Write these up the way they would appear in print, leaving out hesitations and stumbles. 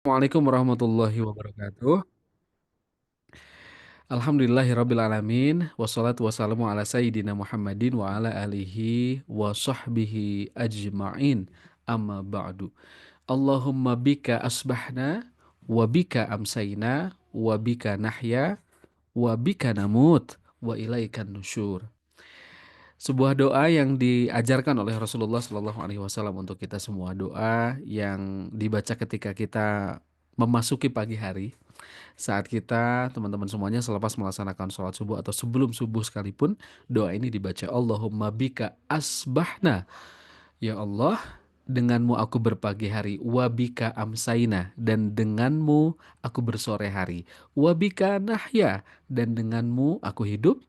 Assalamualaikum warahmatullahi wabarakatuh. Alhamdulillahirabbil alamin wassalatu wassalamu ala sayyidina Muhammadin wa ala alihi wa sahbihi ajma'in. Amma ba'du. Allahumma bika asbahna wa bika amsayna wa bika nahya wa bika namut wa ilaikan nusyur. Sebuah doa yang diajarkan oleh Rasulullah Shallallahu Alaihi Wasallam untuk kita semua, doa yang dibaca ketika kita memasuki pagi hari, saat kita teman-teman semuanya selepas melaksanakan sholat subuh atau sebelum subuh sekalipun, doa ini dibaca. Allahumma bika asbahna, ya Allah, denganmu aku berpagi hari, wabika amsaina, dan denganmu aku bersore hari, wabika nahya, dan denganmu aku hidup,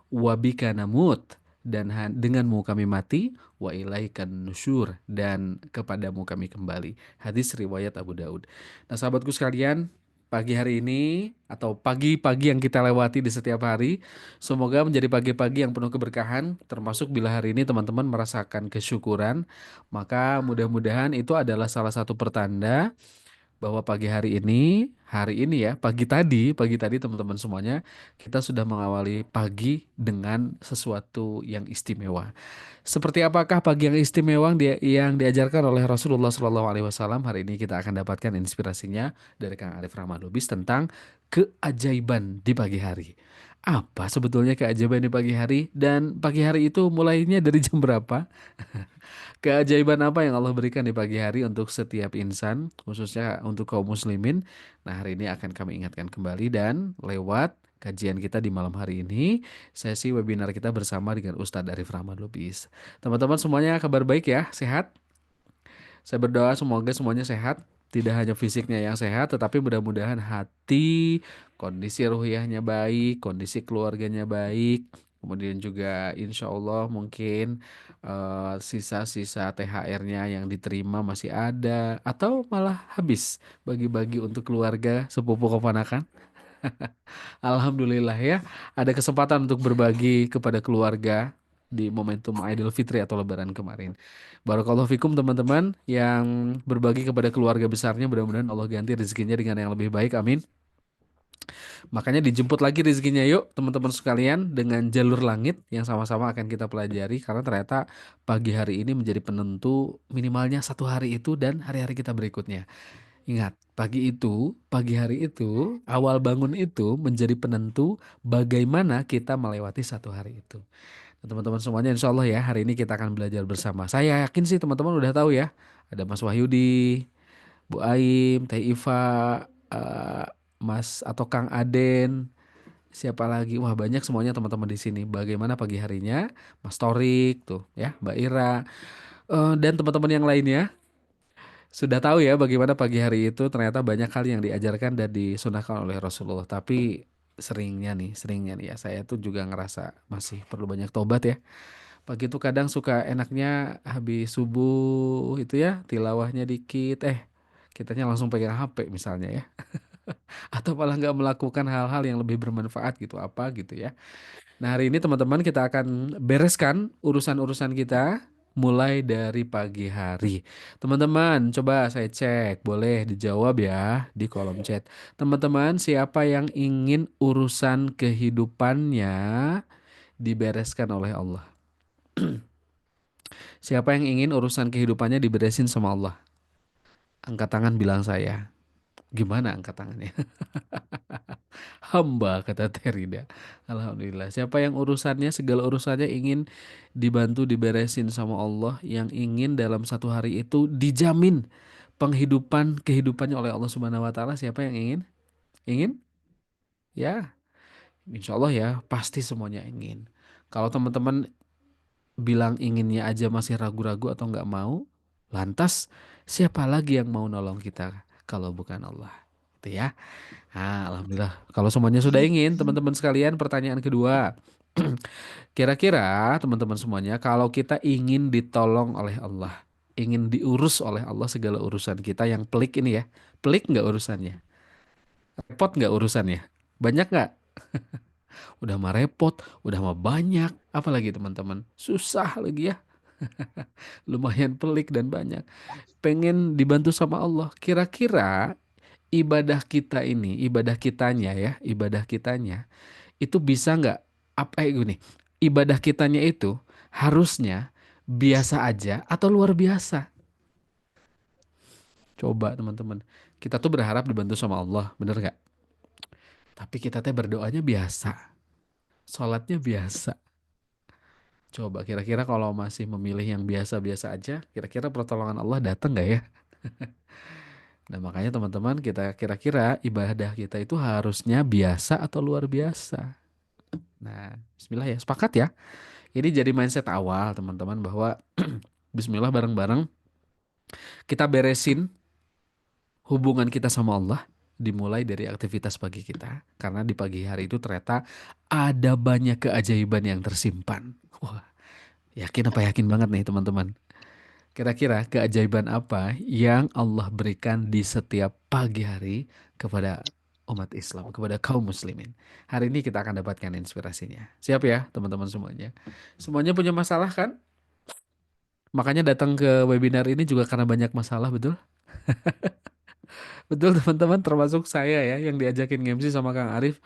wabika namut, dan denganmu kami mati, wa ilaikan nusyur, dan kepadamu kami kembali. Hadis riwayat Abu Daud. Nah, sahabatku sekalian, pagi hari ini atau pagi-pagi yang kita lewati di setiap hari, semoga menjadi pagi-pagi yang penuh keberkahan, termasuk bila hari ini teman-teman merasakan kesyukuran, maka mudah-mudahan itu adalah salah satu pertanda bahwa hari ini ya, pagi tadi teman-teman semuanya, kita sudah mengawali pagi dengan sesuatu yang istimewa. Seperti apakah pagi yang istimewa yang diajarkan oleh Rasulullah SAW? Hari ini kita akan dapatkan inspirasinya dari Kang Arif Rahman Lubis tentang keajaiban di pagi hari. Apa sebetulnya keajaiban di pagi hari, dan pagi hari itu mulainya dari jam berapa? Keajaiban apa yang Allah berikan di pagi hari untuk setiap insan, khususnya untuk kaum muslimin. Nah, hari ini akan kami ingatkan kembali, dan lewat kajian kita di malam hari ini, sesi webinar kita bersama dengan Ustadz Arif Rahman Lubis. Teman-teman semuanya kabar baik ya, sehat? Saya berdoa semoga semuanya sehat, tidak hanya fisiknya yang sehat, tetapi mudah-mudahan hati, kondisi ruhiyahnya baik, kondisi keluarganya baik, kemudian juga insya Allah mungkin sisa-sisa THR-nya yang diterima masih ada, atau malah habis bagi-bagi untuk keluarga, sepupu keponakan. Alhamdulillah ya, ada kesempatan untuk berbagi kepada keluarga di momentum Idul Fitri atau Lebaran kemarin. Barakallahu fikum teman-teman yang berbagi kepada keluarga besarnya, mudah-mudahan Allah ganti rezekinya dengan yang lebih baik, amin. Makanya dijemput lagi rezekinya yuk teman-teman sekalian dengan jalur langit yang sama-sama akan kita pelajari, karena ternyata pagi hari ini menjadi penentu minimalnya satu hari itu dan hari-hari kita berikutnya. Ingat, pagi hari itu, awal bangun itu menjadi penentu bagaimana kita melewati satu hari itu. Nah, teman-teman semuanya, insya Allah ya, hari ini kita akan belajar bersama. Saya yakin sih teman-teman udah tahu ya, ada Mas Wahyudi, Bu Aim, Teh Iva, eh, Mas atau Kang Aden, siapa lagi? Wah, banyak semuanya teman-teman di sini. Bagaimana pagi harinya, Mas Torik tuh ya, Mbak Ira, dan teman-teman yang lainnya. Sudah tahu ya bagaimana pagi hari itu ternyata banyak hal yang diajarkan dan disunahkan oleh Rasulullah. Tapi seringnya nih ya, saya tuh juga ngerasa masih perlu banyak tobat ya. Pagi itu kadang suka enaknya habis subuh itu ya, tilawahnya dikit, kitanya langsung pegang HP misalnya ya. Atau malah nggak melakukan hal-hal yang lebih bermanfaat gitu, apa gitu ya. Nah, hari ini teman-teman kita akan bereskan urusan-urusan kita mulai dari pagi hari. Teman-teman, coba saya cek, boleh dijawab ya di kolom chat. Teman-teman, siapa yang ingin urusan kehidupannya dibereskan oleh Allah? Siapa yang ingin urusan kehidupannya diberesin sama Allah? Angkat tangan bilang saya. Gimana angkat tangannya? Hamba, kata Terida. Alhamdulillah. Siapa yang urusannya, segala urusannya ingin dibantu diberesin sama Allah, yang ingin dalam satu hari itu dijamin kehidupannya oleh Allah Subhanahu wa taala, siapa yang ingin? Ingin? Ya, insya Allah ya, pasti semuanya ingin. Kalau teman-teman bilang inginnya aja masih ragu-ragu atau nggak mau, lantas siapa lagi yang mau nolong kita kalau bukan Allah? Itu ya. Alhamdulillah. Kalau semuanya sudah ingin, teman-teman sekalian, pertanyaan kedua. Kira-kira teman-teman semuanya, kalau kita ingin ditolong oleh Allah, ingin diurus oleh Allah segala urusan kita yang pelik ini ya, pelik nggak urusannya? Repot nggak urusannya? Banyak nggak? Udah mah repot, udah mah banyak, apalagi teman-teman, susah lagi ya, lumayan pelik dan banyak. Pengen dibantu sama Allah. Kira-kira ibadah kita ini, ibadah kitanya ya, ibadah kitanya itu bisa nggak apa gini, ibadah kitanya itu harusnya biasa aja atau luar biasa? Coba teman-teman, kita tuh berharap dibantu sama Allah, bener nggak? Tapi kita teh berdoanya biasa, sholatnya biasa. Coba kira-kira kalau masih memilih yang biasa-biasa aja, kira-kira pertolongan Allah datang nggak ya? Nah makanya teman-teman kita kira-kira ibadah kita itu harusnya biasa atau luar biasa. Nah, Bismillah ya, sepakat ya. Ini jadi mindset awal teman-teman bahwa Bismillah bareng-bareng kita beresin hubungan kita sama Allah dimulai dari aktivitas pagi kita. Karena di pagi hari itu ternyata ada banyak keajaiban yang tersimpan. Wah, yakin apa yakin banget nih teman-teman. Kira-kira keajaiban apa yang Allah berikan di setiap pagi hari kepada umat Islam, kepada kaum muslimin. Hari ini kita akan dapatkan inspirasinya. Siap ya teman-teman semuanya. Semuanya punya masalah kan? Makanya datang ke webinar ini juga karena banyak masalah, betul? Betul teman-teman, termasuk saya ya yang diajakin MC sama Kang Arif.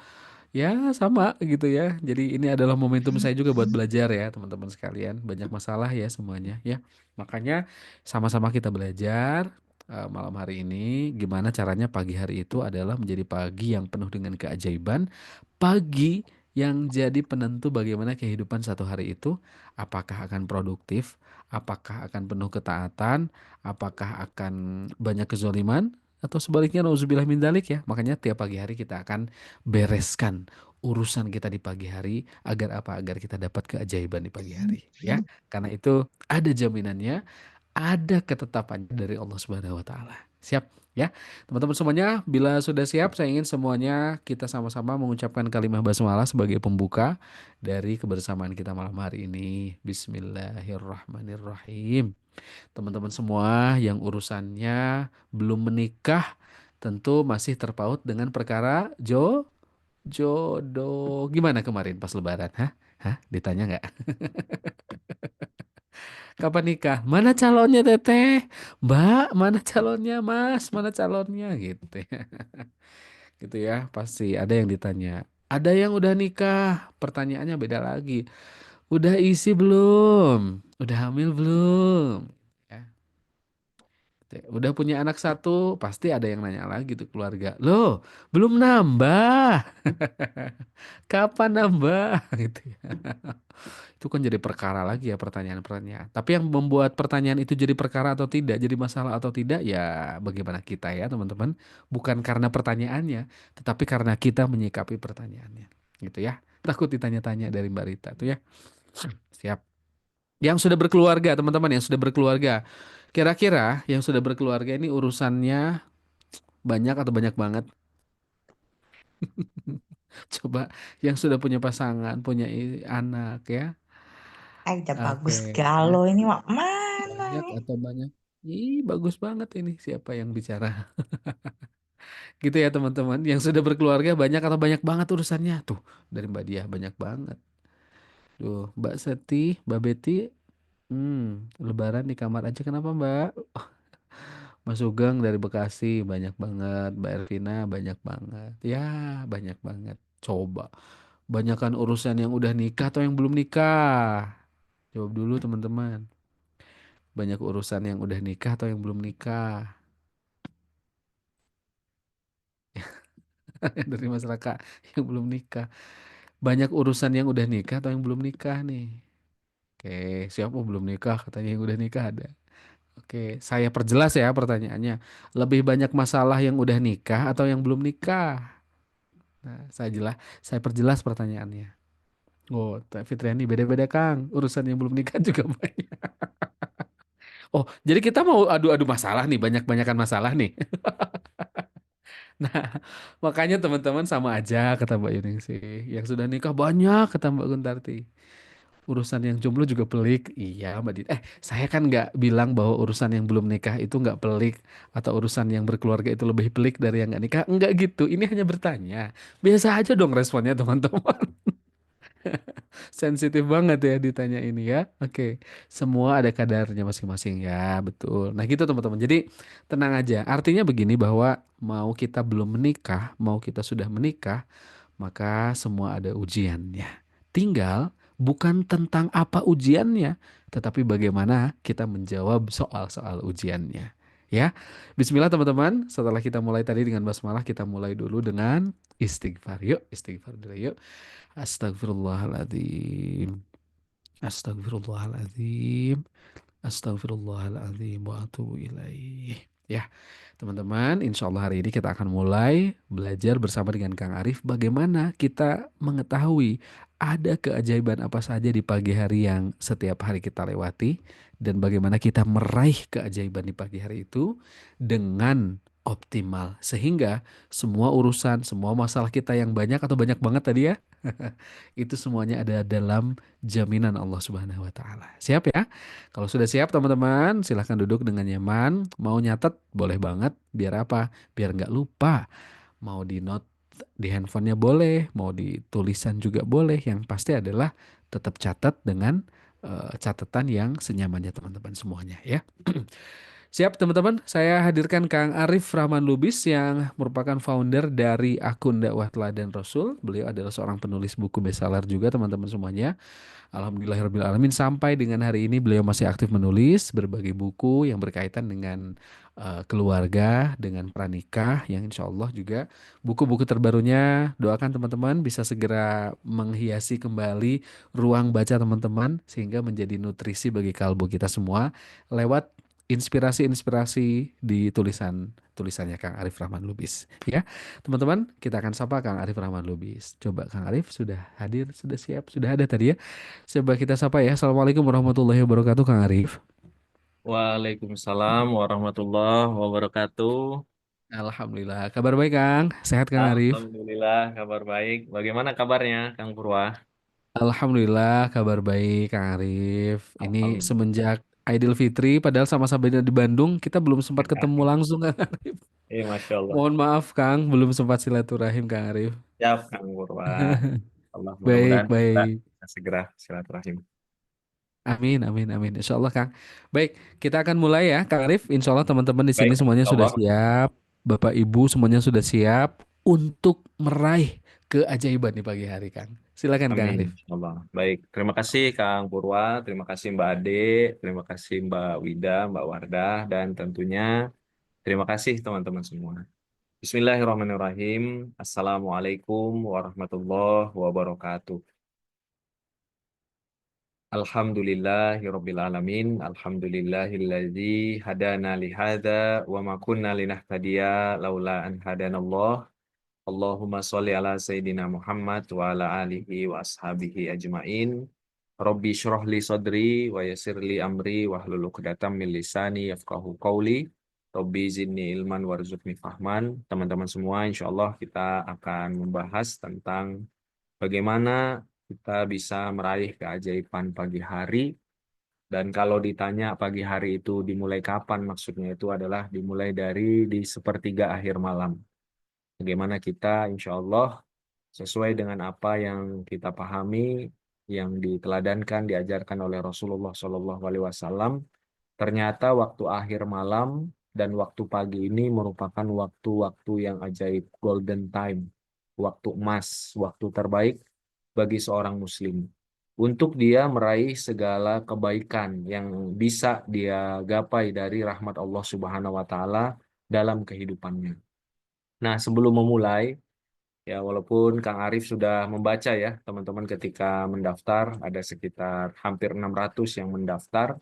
Ya sama gitu ya. Jadi ini adalah momentum saya juga buat belajar ya teman-teman sekalian. Banyak masalah ya semuanya ya. Makanya sama-sama kita belajar malam hari ini. Gimana caranya pagi hari itu adalah menjadi pagi yang penuh dengan keajaiban. Pagi yang jadi penentu bagaimana kehidupan satu hari itu. Apakah akan produktif, apakah akan penuh ketaatan, apakah akan banyak kezoliman, atau sebaliknya nauzubillah min dzalik ya. Makanya tiap pagi hari kita akan bereskan urusan kita di pagi hari agar apa? Agar kita dapat keajaiban di pagi hari ya. Karena itu ada jaminannya, ada ketetapannya dari Allah Subhanahu wa taala. Siap ya. Teman-teman semuanya, bila sudah siap saya ingin semuanya kita sama-sama mengucapkan kalimat basmalah sebagai pembuka dari kebersamaan kita malam hari ini. Bismillahirrahmanirrahim. Teman-teman semua yang urusannya belum menikah tentu masih terpaut dengan perkara jodoh. Gimana kemarin pas Lebaran? Hah? Hah? Ditanya nggak? Kapan nikah? Mana calonnya teteh? Mbak, mana calonnya mas? Mana calonnya? Gitu ya. Gitu ya. Pasti ada yang ditanya. Ada yang udah nikah. Pertanyaannya beda lagi. Udah isi belum? Udah hamil belum? Ya. Udah punya anak satu, pasti ada yang nanya lagi tuh keluarga. Loh, belum nambah. Kapan nambah? Gitu ya. Itu kan jadi perkara lagi ya pertanyaan-pertanyaan. Tapi yang membuat pertanyaan itu jadi perkara atau tidak, jadi masalah atau tidak, ya bagaimana kita ya teman-teman. Bukan karena pertanyaannya, tetapi karena kita menyikapi pertanyaannya. Gitu ya. Takut ditanya-tanya dari Mbak Rita tuh ya. Siap. Yang sudah berkeluarga, teman-teman yang sudah berkeluarga. Kira-kira yang sudah berkeluarga ini urusannya banyak atau banyak banget? Coba yang sudah punya pasangan, punya anak ya. Udah Oke, bagus galau ini mak mana banyak nih? atau banyak? Ih, bagus banget ini siapa yang bicara. Gitu ya teman-teman. Yang sudah berkeluarga banyak atau banyak banget urusannya? Tuh, dari Mbak Diah banyak banget. Tuh, Mbak Seti, Mbak Betty, Lebaran di kamar aja kenapa Mbak? Mas Sugeng dari Bekasi banyak banget, Mbak Elvina banyak banget. Ya, banyak banget. Coba, banyakan urusan yang udah nikah atau yang belum nikah? Jawab dulu teman-teman. Banyak urusan yang udah nikah atau yang belum nikah? Dari masyarakat yang belum nikah. Banyak urusan yang udah nikah atau yang belum nikah nih? Oke, siapa belum nikah? Katanya yang udah nikah ada. Oke, saya perjelas ya pertanyaannya. Lebih banyak masalah yang udah nikah atau yang belum nikah? Nah, saya perjelas pertanyaannya. Oh, Teh Fitriani beda-beda Kang. Urusan yang belum nikah juga banyak. Oh, jadi kita mau adu-adu masalah nih, banyak-banyakan masalah nih. Nah, makanya teman-teman sama aja kata Mbak Yuning sih. Yang sudah nikah banyak kata Mbak Guntarti. Urusan yang jomblo juga pelik. Iya, Mbak Dit. Saya kan nggak bilang bahwa urusan yang belum nikah itu nggak pelik atau urusan yang berkeluarga itu lebih pelik dari yang nggak nikah. Nggak gitu. Ini hanya bertanya. Biasa aja dong responnya teman-teman. Sensitif banget ya ditanya ini ya. Oke, semua ada kadarnya masing-masing ya, betul. Nah gitu teman-teman. Jadi tenang aja. Artinya begini bahwa mau kita belum menikah, mau kita sudah menikah, maka semua ada ujiannya. Tinggal bukan tentang apa ujiannya, tetapi bagaimana kita menjawab soal-soal ujiannya. Ya, Bismillah teman-teman. Setelah kita mulai tadi dengan basmalah, kita mulai dulu dengan istighfar. Yuk, istighfar dulu yuk. Astagfirullahaladzim. Astagfirullahaladzim. Astagfirullahaladzim wa atubu ilaih. Ya, teman-teman, insya Allah hari ini kita akan mulai belajar bersama dengan Kang Arif bagaimana kita mengetahui ada keajaiban apa saja di pagi hari yang setiap hari kita lewati dan bagaimana kita meraih keajaiban di pagi hari itu dengan optimal sehingga semua urusan, semua masalah kita yang banyak atau banyak banget tadi ya, itu semuanya ada dalam jaminan Allah Subhanahu wa taala. Siap ya? Kalau sudah siap teman-teman, silahkan duduk dengan nyaman. Mau nyatet boleh banget. Biar apa? Biar nggak lupa. Mau di note di handphonenya boleh, mau di tulisan juga boleh. Yang pasti adalah tetap catat dengan catatan yang senyamannya teman-teman semuanya ya. Siap teman-teman, saya hadirkan Kang Arif Rahman Lubis yang merupakan founder dari akun Dakwah Teladan Rasul. Beliau adalah seorang penulis buku bestseller juga teman-teman semuanya. Alhamdulillahirrabbilalamin sampai dengan hari ini beliau masih aktif menulis berbagai buku yang berkaitan dengan keluarga, dengan pranikah yang insya Allah juga buku-buku terbarunya doakan teman-teman bisa segera menghiasi kembali ruang baca teman-teman sehingga menjadi nutrisi bagi kalbu kita semua lewat inspirasi-inspirasi di tulisannya Kang Arif Rahman Lubis. Ya, teman-teman, kita akan sapa Kang Arif Rahman Lubis. Coba Kang Arif sudah hadir, sudah siap, sudah ada tadi ya. Coba kita sapa ya. Assalamualaikum warahmatullahi wabarakatuh, Kang Arif. Waalaikumsalam warahmatullahi wabarakatuh. Alhamdulillah. Kabar baik, Kang. Sehat, Kang Arif. Alhamdulillah kabar baik. Bagaimana kabarnya, Kang Purwa? Alhamdulillah, kabar baik, Kang Arif. Ini Alhamdulillah. semenjak Idul Fitri, padahal sama-sama di Bandung, kita belum sempat ketemu langsung, Kang Arif. Masya Allah. Mohon maaf, Kang, belum sempat silaturahim, Kang Arif. Siap, Kang Purwa. Allah Baik, mudah-mudahan kita baik. bisa segera silaturahim. Amin, amin, amin. Insya Allah, Kang. Baik, kita akan mulai ya, Kang Arif. Insya Allah teman-teman di sini Baik, semuanya Insya sudah Allah. siap. Bapak, Ibu semuanya sudah siap untuk meraih keajaiban di pagi hari, Kang. Silakan, Kang Amin, Arif. Insya Allah. Baik, terima kasih Kang Purwa, terima kasih Mbak Ade, terima kasih Mbak Wida, Mbak Wardah, dan tentunya terima kasih teman-teman semua. Bismillahirrahmanirrahim. Assalamualaikum warahmatullahi wabarakatuh. Alhamdulillahirabbil alamin. Alhamdulillahilladzi hadana li hadza wa ma kunna linahtadiya laula an hadanallah. Allahumma sholli ala sayidina Muhammad wa ala alihi wa ashabihi ajmain. Rabbi shrah li sadri wa yassir li amri wahlul 'uqdatam min lisani yafqahu qawli. Rabbi zidni ilman warzuqni fahman. Teman-teman semua, insyaallah kita akan membahas tentang bagaimana kita bisa meraih keajaiban pagi hari. Dan kalau ditanya pagi hari itu dimulai kapan, maksudnya itu adalah dimulai dari di sepertiga akhir malam. Bagaimana kita insya Allah sesuai dengan apa yang kita pahami, yang diteladankan, diajarkan oleh Rasulullah SAW. Ternyata waktu akhir malam dan waktu pagi ini merupakan waktu-waktu yang ajaib, golden time, waktu emas, waktu terbaik bagi seorang muslim untuk dia meraih segala kebaikan yang bisa dia gapai dari rahmat Allah Subhanahu wa taala dalam kehidupannya. Nah, sebelum memulai, ya walaupun Kang Arif sudah membaca ya, teman-teman ketika mendaftar ada sekitar hampir 600 yang mendaftar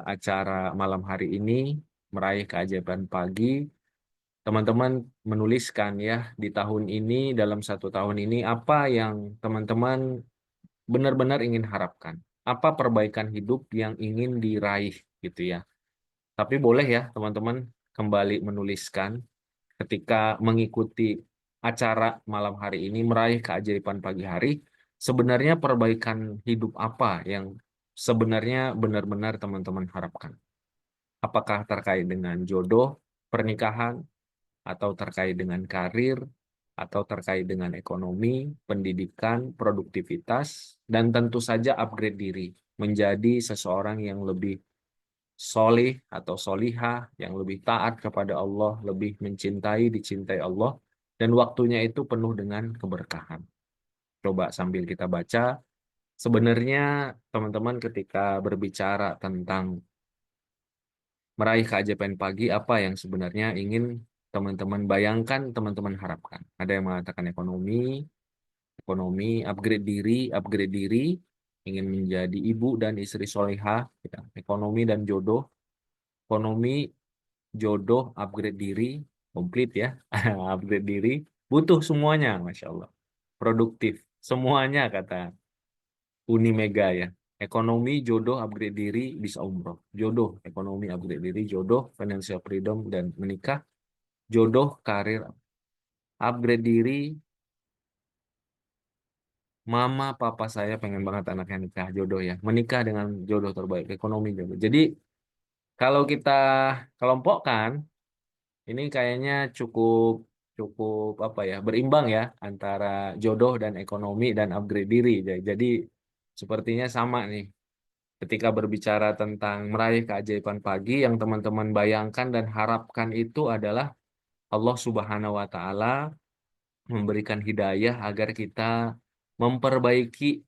acara malam hari ini meraih keajaiban pagi. Teman-teman menuliskan ya di tahun ini, dalam satu tahun ini apa yang teman-teman benar-benar ingin harapkan. Apa perbaikan hidup yang ingin diraih gitu ya. Tapi boleh ya teman-teman kembali menuliskan ketika mengikuti acara malam hari ini meraih keajaiban pagi hari, sebenarnya perbaikan hidup apa yang sebenarnya benar-benar teman-teman harapkan? Apakah terkait dengan jodoh, pernikahan, atau terkait dengan karir, atau terkait dengan ekonomi, pendidikan, produktivitas, dan tentu saja upgrade diri menjadi seseorang yang lebih solih atau solihah, yang lebih taat kepada Allah, lebih mencintai, dicintai Allah, dan waktunya itu penuh dengan keberkahan. Coba sambil kita baca, sebenarnya teman-teman ketika berbicara tentang meraih keajaiban pagi, apa yang sebenarnya ingin teman-teman bayangkan, teman-teman harapkan. Ada yang mengatakan ekonomi, upgrade diri, ingin menjadi ibu dan istri solihah, ya. Ekonomi dan jodoh, ekonomi, jodoh, upgrade diri, komplit ya, upgrade diri, butuh semuanya, Masya Allah. Produktif, semuanya kata Uni Mega ya. Ekonomi, jodoh, upgrade diri, bisa umroh. Jodoh, ekonomi, upgrade diri, jodoh, financial freedom, dan menikah. Jodoh, karir, upgrade diri, mama, papa saya pengen banget anaknya nikah, jodoh ya. Menikah dengan jodoh terbaik, ekonomi, jodoh. Jadi kalau kita kelompokkan, ini kayaknya cukup cukup apa ya, berimbang ya antara jodoh dan ekonomi dan upgrade diri. Jadi sepertinya sama nih. Ketika berbicara tentang meraih keajaiban pagi, yang teman-teman bayangkan dan harapkan itu adalah Allah Subhanahu wa Ta'ala memberikan hidayah agar kita memperbaiki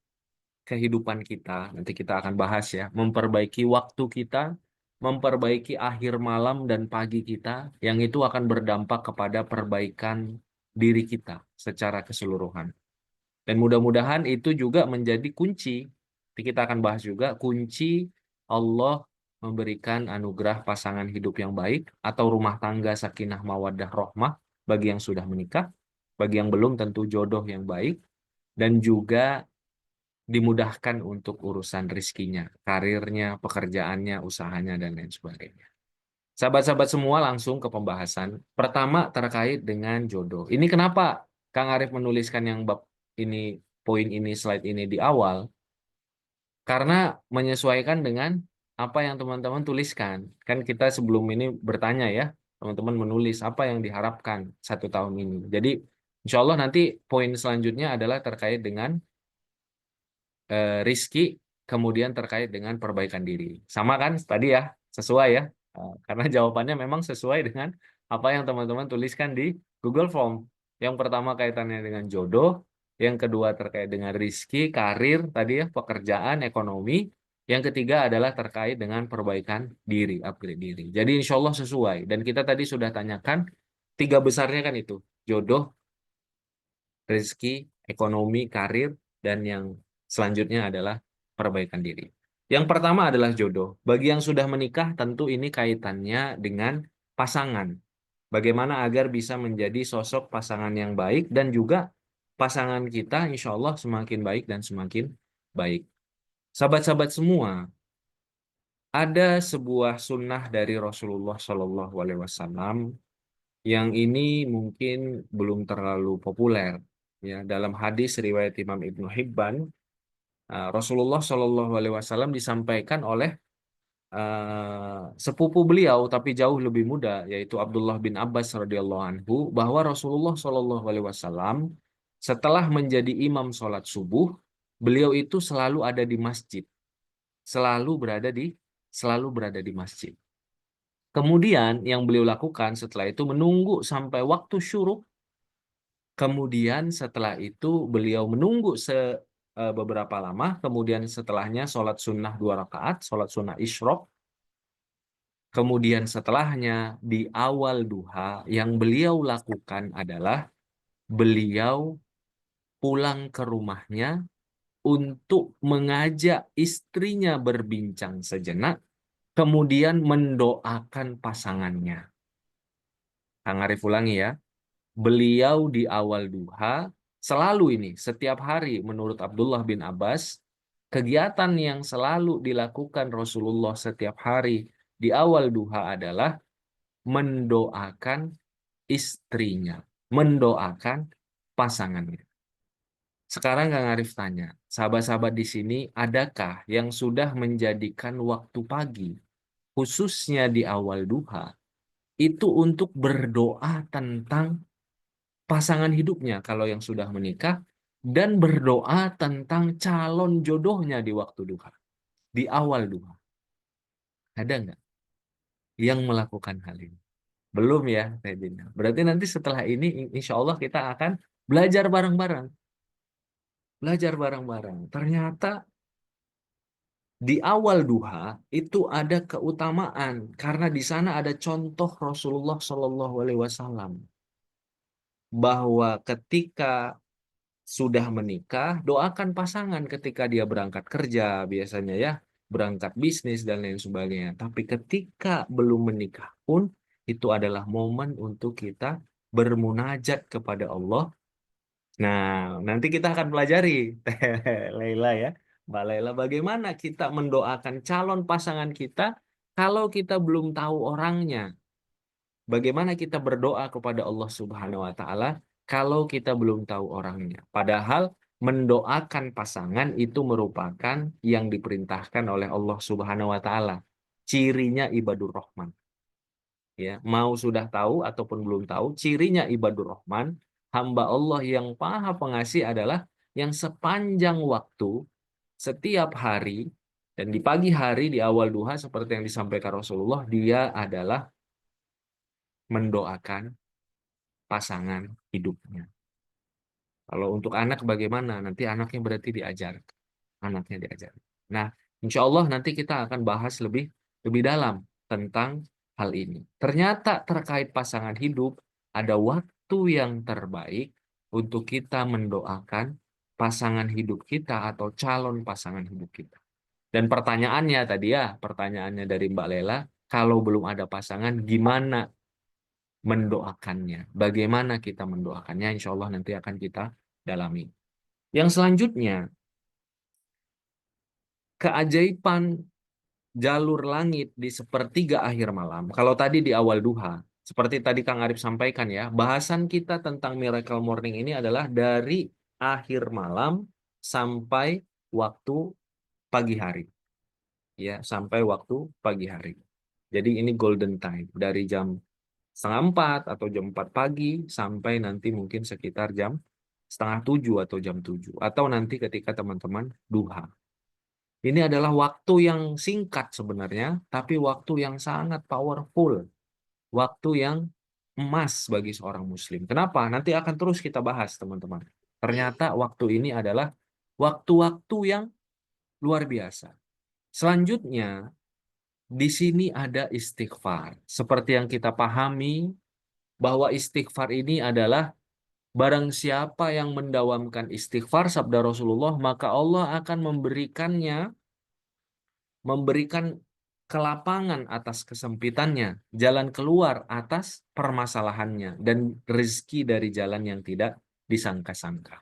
kehidupan kita. Nanti kita akan bahas ya, memperbaiki waktu kita, memperbaiki akhir malam dan pagi kita, yang itu akan berdampak kepada perbaikan diri kita secara keseluruhan. Dan mudah-mudahan itu juga menjadi kunci. Nanti kita akan bahas juga kunci Allah memberikan anugerah pasangan hidup yang baik atau rumah tangga sakinah mawaddah rohmah bagi yang sudah menikah, bagi yang belum tentu jodoh yang baik, dan juga dimudahkan untuk urusan rizkinya, karirnya, pekerjaannya, usahanya, dan lain sebagainya. Sahabat-sahabat semua langsung ke pembahasan. Pertama terkait dengan jodoh. Ini kenapa Kang Arif menuliskan yang bab ini, poin ini, slide ini di awal? Karena menyesuaikan dengan apa yang teman-teman tuliskan. Kan kita sebelum ini bertanya ya, teman-teman menulis apa yang diharapkan 1 tahun ini. Jadi insya Allah nanti poin selanjutnya adalah terkait dengan rizki, kemudian terkait dengan perbaikan diri. Sama kan tadi ya, sesuai ya. Karena jawabannya memang sesuai dengan apa yang teman-teman tuliskan di Google Form. Yang pertama kaitannya dengan jodoh, yang kedua terkait dengan rizki, karir, tadi ya, pekerjaan, ekonomi. Yang ketiga adalah terkait dengan perbaikan diri, upgrade diri. Jadi insya Allah sesuai. Dan kita tadi sudah tanyakan, 3 besarnya kan itu, jodoh, rezeki, ekonomi, karir, dan yang selanjutnya adalah perbaikan diri. Yang pertama adalah jodoh. Bagi yang sudah menikah, tentu ini kaitannya dengan pasangan. Bagaimana agar bisa menjadi sosok pasangan yang baik dan juga pasangan kita insya Allah semakin baik dan semakin baik. Sahabat-sahabat semua, ada sebuah sunnah dari Rasulullah Shallallahu Alaihi Wasallam yang ini mungkin belum terlalu populer. Ya, dalam hadis riwayat Imam Ibnu Hibban, Rasulullah Shallallahu Alaihi Wasallam disampaikan oleh sepupu beliau tapi jauh lebih muda, yaitu Abdullah bin Abbas radhiyallahu anhu, bahwa Rasulullah Shallallahu Alaihi Wasallam setelah menjadi imam sholat subuh, beliau itu selalu ada di masjid, selalu berada di selalu berada di masjid. Kemudian yang beliau lakukan setelah itu menunggu sampai waktu syuruk. Kemudian setelah itu beliau menunggu beberapa lama. Kemudian setelahnya sholat sunnah 2 rakaat, sholat sunnah isyraq. Kemudian setelahnya di awal duha yang beliau lakukan adalah beliau pulang ke rumahnya untuk mengajak istrinya berbincang sejenak, kemudian mendoakan pasangannya. Kang Arif ulangi ya. Beliau di awal duha, selalu ini, setiap hari menurut Abdullah bin Abbas, kegiatan yang selalu dilakukan Rasulullah setiap hari di awal duha adalah mendoakan istrinya, mendoakan pasangannya. Sekarang Kang Arif tanya, sahabat-sahabat di sini, adakah yang sudah menjadikan waktu pagi, khususnya di awal duha, itu untuk berdoa tentang pasangan hidupnya kalau yang sudah menikah, dan berdoa tentang calon jodohnya di waktu duha, di awal duha. Ada nggak yang melakukan hal ini? Belum ya, Teh Dina. Berarti nanti setelah ini, insya Allah kita akan belajar bareng-bareng. Belajar bareng-bareng. Ternyata di awal duha itu ada keutamaan karena di sana ada contoh Rasulullah Shallallahu Alaihi Wasallam bahwa ketika sudah menikah, doakan pasangan ketika dia berangkat kerja, biasanya ya, berangkat bisnis dan lain sebagainya. Tapi ketika belum menikah pun, itu adalah momen untuk kita bermunajat kepada Allah. Nah, nanti kita akan pelajari, Laila ya, Mbak Laila, bagaimana kita mendoakan calon pasangan kita kalau kita belum tahu orangnya. Bagaimana kita berdoa kepada Allah Subhanahu wa taala kalau kita belum tahu orangnya. Padahal mendoakan pasangan itu merupakan yang diperintahkan oleh Allah Subhanahu wa taala. Cirinya ibadur rahman. Ya, mau sudah tahu ataupun belum tahu, cirinya ibadur rahman, hamba Allah yang Maha Pengasih adalah yang sepanjang waktu, setiap hari, dan di pagi hari di awal duha seperti yang disampaikan Rasulullah, dia adalah mendoakan pasangan hidupnya. Kalau untuk anak bagaimana? Nanti anaknya berarti diajar. Anaknya diajar. Nah, insya Allah nanti kita akan bahas lebih lebih dalam tentang hal ini. Ternyata terkait pasangan hidup, ada waktu yang terbaik untuk kita mendoakan pasangan hidup kita atau calon pasangan hidup kita. Dan pertanyaannya tadi ya, pertanyaannya dari Mbak Lela, kalau belum ada pasangan, gimana mendoakannya? Bagaimana kita mendoakannya? Insya Allah nanti akan kita dalami. Yang selanjutnya, keajaiban jalur langit di sepertiga akhir malam. Kalau tadi di awal duha, seperti tadi Kang Arif sampaikan ya, bahasan kita tentang Miracle Morning ini adalah dari akhir malam sampai waktu pagi hari. Ya, sampai waktu pagi hari. Jadi ini golden time dari jam 3:30 atau jam 4 pagi sampai nanti mungkin sekitar jam 6:30 atau jam 7. Atau nanti ketika teman-teman duha. Ini adalah waktu yang singkat sebenarnya, tapi waktu yang sangat powerful. Waktu yang emas bagi seorang muslim. Kenapa? Nanti akan terus kita bahas, teman-teman. Ternyata waktu ini adalah waktu-waktu yang luar biasa. Selanjutnya, di sini ada istighfar. Seperti yang kita pahami, bahwa istighfar ini adalah barang siapa yang mendawamkan istighfar, sabda Rasulullah, maka Allah akan memberikan kelapangan atas kesempitannya, jalan keluar atas permasalahannya, dan rezeki dari jalan yang tidak disangka-sangka.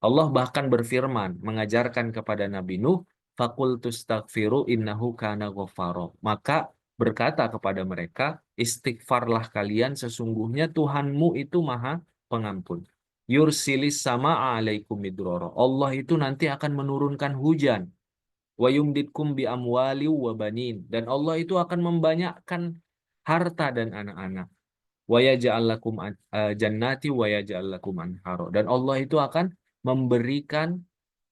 Allah bahkan berfirman, mengajarkan kepada Nabi Nuh, "Faqultu astaghfiru innahu kana ghaffara." Maka berkata kepada mereka, istighfarlah kalian, sesungguhnya Tuhanmu itu Maha Pengampun. Yursilis sama'a alaikum midrara. Allah itu nanti akan menurunkan hujan. Wa yumditkum bi amwali wa banin. Dan Allah itu akan membanyakkan harta dan anak-anak. Wa yaj'al lakum jannati wa yaj'al lakum anhara. Dan Allah itu akan memberikan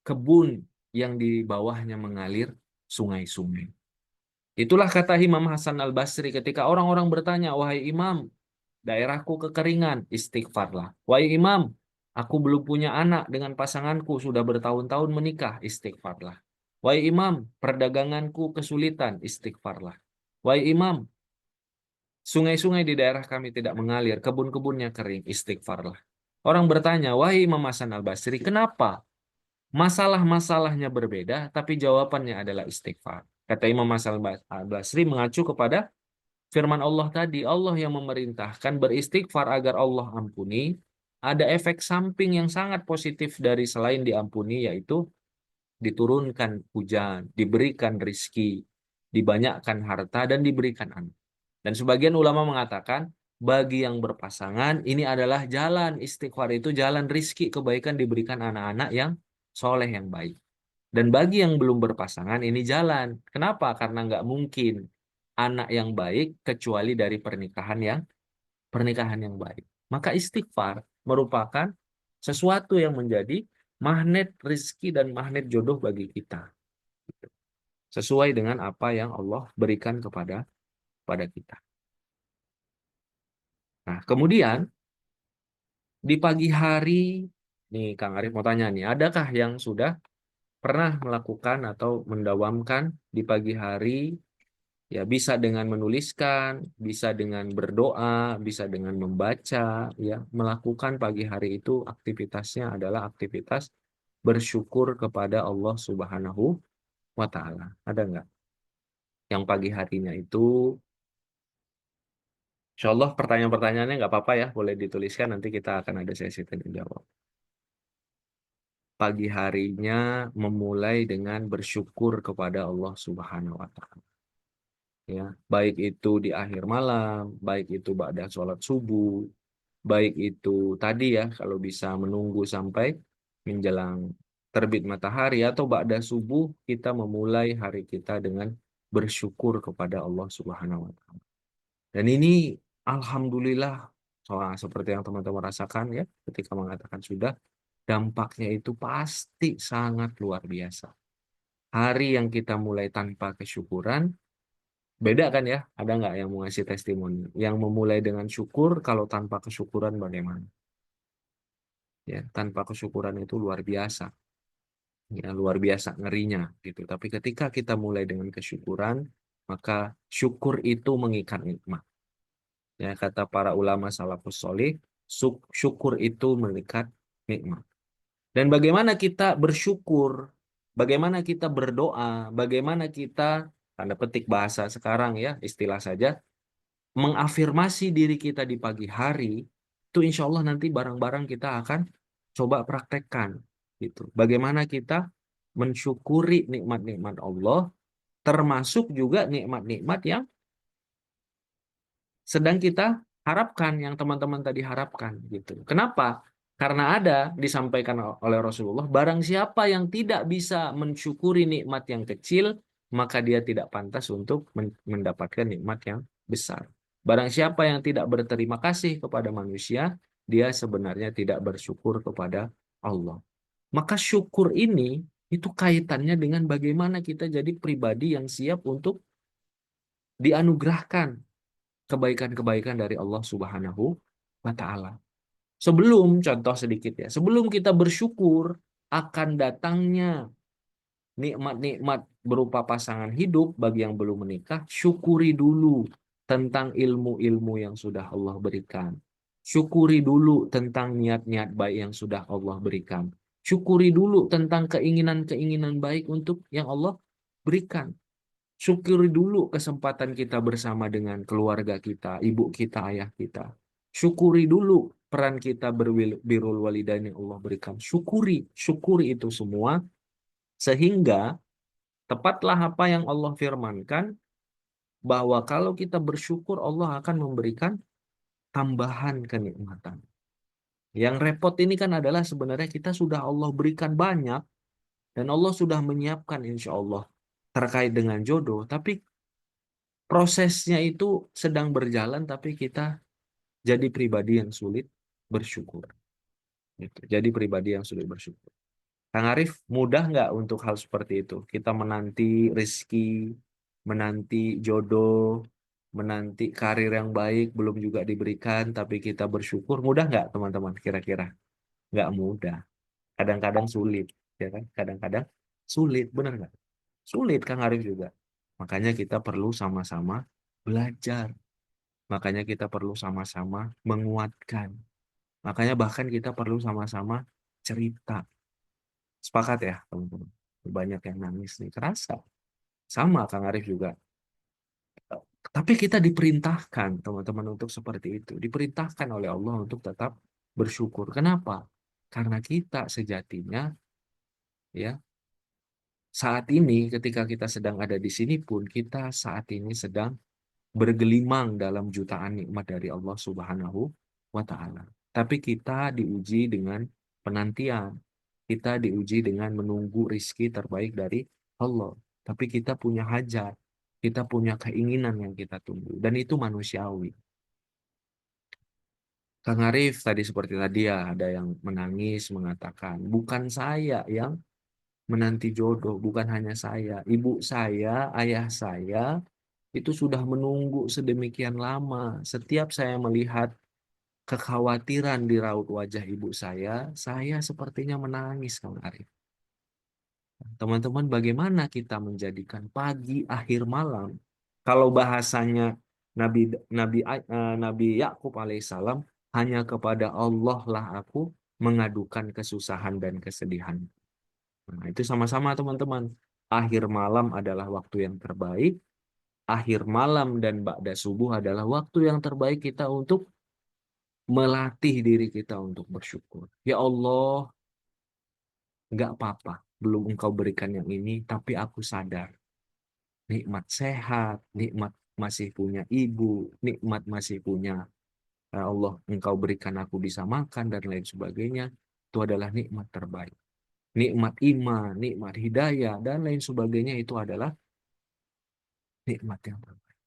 kebun yang di bawahnya mengalir sungai-sungai. Itulah kata Imam Hasan Al-Basri ketika orang-orang bertanya, "Wahai Imam, daerahku kekeringan," istighfarlah. "Wahai Imam, aku belum punya anak dengan pasanganku, sudah bertahun-tahun menikah," istighfarlah. "Wahai Imam, perdaganganku kesulitan," istighfarlah. "Wahai Imam, sungai-sungai di daerah kami tidak mengalir, kebun-kebunnya kering," istighfarlah. Orang bertanya, "Wahai Imam Hasan Al-Basri, kenapa masalah-masalahnya berbeda, tapi jawabannya adalah istighfar?" Kata Imam Hasan Al-Basri mengacu kepada firman Allah tadi, Allah yang memerintahkan beristighfar agar Allah ampuni. Ada efek samping yang sangat positif dari selain diampuni, yaitu diturunkan hujan, diberikan rizki, dibanyakkan harta, dan diberikan anak. Dan sebagian ulama mengatakan, bagi yang berpasangan, ini adalah jalan istighfar, itu jalan rizki, kebaikan, diberikan anak-anak yang soleh, yang baik. Dan bagi yang belum berpasangan, ini jalan. Kenapa? Karena nggak mungkin anak yang baik kecuali dari pernikahan yang baik. Maka istighfar merupakan sesuatu yang menjadi magnet rezeki dan magnet jodoh bagi kita. Sesuai dengan apa yang Allah berikan kepada kita. Nah, kemudian di pagi hari, nih Kang Arif mau tanya nih, adakah yang sudah pernah melakukan atau mendawamkan di pagi hari, ya bisa dengan menuliskan, bisa dengan berdoa, bisa dengan membaca, ya melakukan pagi hari itu aktivitasnya adalah aktivitas bersyukur kepada Allah Subhanahu wa Ta'ala. Ada nggak? Yang pagi harinya itu, insya Allah pertanyaan-pertanyaannya nggak apa-apa ya, boleh dituliskan, nanti kita akan ada sesi tanya jawab. Pagi harinya memulai dengan bersyukur kepada Allah Subhanahu wa Ta'ala. Ya, baik itu di akhir malam, baik itu ba'da sholat subuh, baik itu tadi ya kalau bisa menunggu sampai menjelang terbit matahari atau ba'da subuh kita memulai hari kita dengan bersyukur kepada Allah Subhanahu wa Ta'ala. Dan ini alhamdulillah seperti yang teman-teman rasakan ya ketika mengatakan sudah, dampaknya itu pasti sangat luar biasa. Hari yang kita mulai tanpa kesyukuran, beda kan ya? Ada nggak yang mau ngasih testimoni? Yang memulai dengan syukur, kalau tanpa kesyukuran bagaimana? Ya, tanpa kesyukuran itu luar biasa. Ya, luar biasa ngerinya gitu. Tapi ketika kita mulai dengan kesyukuran, maka syukur itu mengikat nikmat. Ya, kata para ulama salafus sholih, syukur itu mengikat nikmat. Dan bagaimana kita bersyukur, bagaimana kita berdoa, bagaimana kita, tanda petik bahasa sekarang ya, istilah saja, mengafirmasi diri kita di pagi hari, itu insya Allah nanti barang-barang kita akan coba praktekkan. Gitu. Bagaimana kita mensyukuri nikmat-nikmat Allah, termasuk juga nikmat-nikmat yang sedang kita harapkan, yang teman-teman tadi harapkan. Gitu. Kenapa? Karena ada disampaikan oleh Rasulullah, barang siapa yang tidak bisa mensyukuri nikmat yang kecil, maka dia tidak pantas untuk mendapatkan nikmat yang besar. Barang siapa yang tidak berterima kasih kepada manusia, dia sebenarnya tidak bersyukur kepada Allah. Maka syukur ini itu kaitannya dengan bagaimana kita jadi pribadi yang siap untuk dianugerahkan kebaikan-kebaikan dari Allah Subhanahu wa Ta'ala. Sebelum, contoh sedikit ya, sebelum kita bersyukur akan datangnya nikmat-nikmat berupa pasangan hidup bagi yang belum menikah, syukuri dulu tentang ilmu-ilmu yang sudah Allah berikan. Syukuri dulu tentang niat-niat baik yang sudah Allah berikan. Syukuri dulu tentang keinginan-keinginan baik untuk yang Allah berikan. Syukuri dulu kesempatan kita bersama dengan keluarga kita, ibu kita, ayah kita. Syukuri dulu peran kita birrul walidain yang Allah berikan. Syukuri itu semua. Sehingga tepatlah apa yang Allah firmankan, bahwa kalau kita bersyukur Allah akan memberikan tambahan kenikmatan. Yang repot ini kan adalah sebenarnya kita sudah Allah berikan banyak, dan Allah sudah menyiapkan insya Allah terkait dengan jodoh, tapi prosesnya itu sedang berjalan, tapi kita jadi pribadi yang sulit bersyukur. Gitu. Jadi pribadi yang sulit bersyukur. Kang Arif, mudah nggak untuk hal seperti itu? Kita menanti rezeki, menanti jodoh, menanti karir yang baik, belum juga diberikan, tapi kita bersyukur. Mudah nggak teman-teman kira-kira? Nggak mudah. Kadang-kadang sulit. Ya kan? Kadang-kadang sulit, benar nggak? Sulit Kang Arif juga. Makanya kita perlu sama-sama belajar. Makanya kita perlu sama-sama menguatkan. Makanya bahkan kita perlu sama-sama cerita. Sepakat ya, teman-teman? Banyak yang nangis nih, kerasa. Sama Kang Arif juga. Tapi kita diperintahkan, teman-teman, untuk seperti itu. Diperintahkan oleh Allah untuk tetap bersyukur. Kenapa? Karena kita sejatinya, ya, saat ini ketika kita sedang ada di sini pun, kita saat ini sedang bergelimang dalam jutaan nikmat dari Allah Subhanahu wa Ta'ala. Tapi kita diuji dengan penantian. Kita diuji dengan menunggu rizki terbaik dari Allah. Tapi kita punya hajat. Kita punya keinginan yang kita tunggu. Dan itu manusiawi. Kang Arif tadi seperti tadi ya, ada yang menangis mengatakan, bukan saya yang menanti jodoh, bukan hanya saya, ibu saya, ayah saya itu sudah menunggu sedemikian lama. Setiap saya melihat kekhawatiran di raut wajah ibu saya sepertinya menangis, Kang Arif. Teman-teman, bagaimana kita menjadikan pagi akhir malam? Kalau bahasanya Nabi Nabi Yakub alaihissalam, hanya kepada Allah lah aku mengadukan kesusahan dan kesedihan. Nah, itu sama-sama teman-teman. Akhir malam adalah waktu yang terbaik. Akhir malam dan ba'da subuh adalah waktu yang terbaik kita untuk melatih diri kita untuk bersyukur. Ya Allah, nggak apa-apa. Belum Engkau berikan yang ini, tapi aku sadar. Nikmat sehat, nikmat masih punya ibu, nikmat masih punya Allah, Engkau berikan aku bisa makan dan lain sebagainya. Itu adalah nikmat terbaik. Nikmat iman, nikmat hidayah, dan lain sebagainya itu adalah nikmat yang terbaik.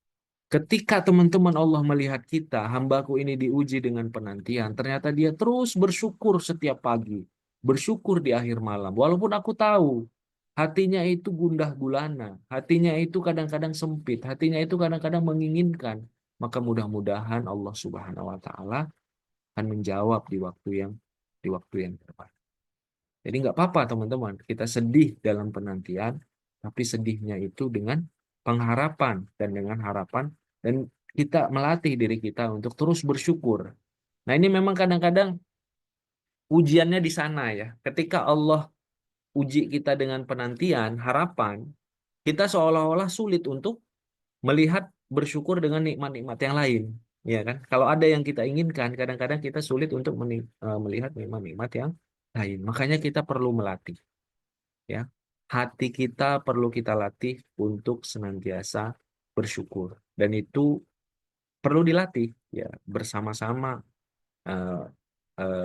Ketika teman-teman Allah melihat kita, hambaku ini diuji dengan penantian, ternyata dia terus bersyukur setiap pagi, bersyukur di akhir malam. Walaupun aku tahu hatinya itu gundah gulana, hatinya itu kadang-kadang sempit, hatinya itu kadang-kadang menginginkan, maka mudah-mudahan Allah Subhanahu wa taala akan menjawab di waktu yang terbaik. Jadi nggak apa-apa teman-teman, kita sedih dalam penantian, tapi sedihnya itu dengan pengharapan dan dengan harapan, dan kita melatih diri kita untuk terus bersyukur. Nah ini memang kadang-kadang ujiannya di sana ya. Ketika Allah uji kita dengan penantian, harapan, kita seolah-olah sulit untuk melihat bersyukur dengan nikmat-nikmat yang lain. Ya kan? Kalau ada yang kita inginkan, kadang-kadang kita sulit untuk melihat nikmat-nikmat yang lain. Makanya kita perlu melatih. Ya, hati kita perlu kita latih untuk senantiasa bersyukur, dan itu perlu dilatih ya bersama-sama, eh,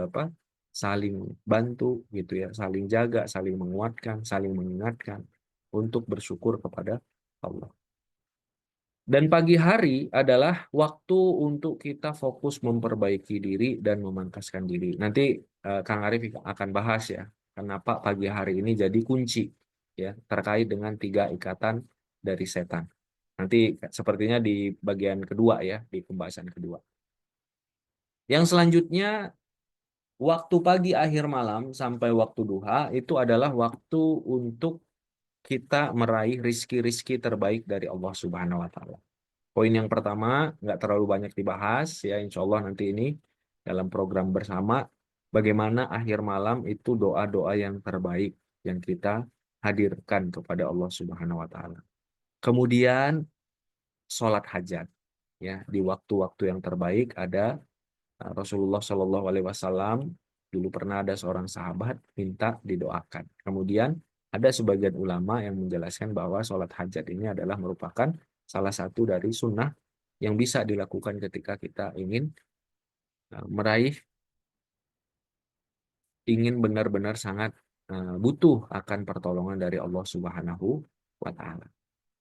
apa, saling bantu gitu ya, saling jaga, saling menguatkan, saling mengingatkan untuk bersyukur kepada Allah. Dan pagi hari adalah waktu untuk kita fokus memperbaiki diri dan memangkaskan diri. Nanti Kang Arif akan bahas ya, kenapa pagi hari ini jadi kunci ya terkait dengan 3 ikatan dari setan. Nanti sepertinya di bagian kedua ya, di pembahasan kedua. Yang selanjutnya, waktu pagi akhir malam sampai waktu duha itu adalah waktu untuk kita meraih rizki-rizki terbaik dari Allah Subhanahu wa Ta'ala. Poin yang pertama, nggak terlalu banyak dibahas, ya insya Allah nanti ini dalam program bersama, bagaimana akhir malam itu doa-doa yang terbaik yang kita hadirkan kepada Allah Subhanahu wa Ta'ala. Kemudian, sholat hajat. Ya, di waktu-waktu yang terbaik ada Rasulullah Shallallahu Alaihi Wasallam dulu pernah ada seorang sahabat minta didoakan. Kemudian ada sebagian ulama yang menjelaskan bahwa sholat hajat ini adalah merupakan salah satu dari sunnah yang bisa dilakukan ketika kita ingin benar-benar sangat butuh akan pertolongan dari Allah Subhanahu wa Ta'ala.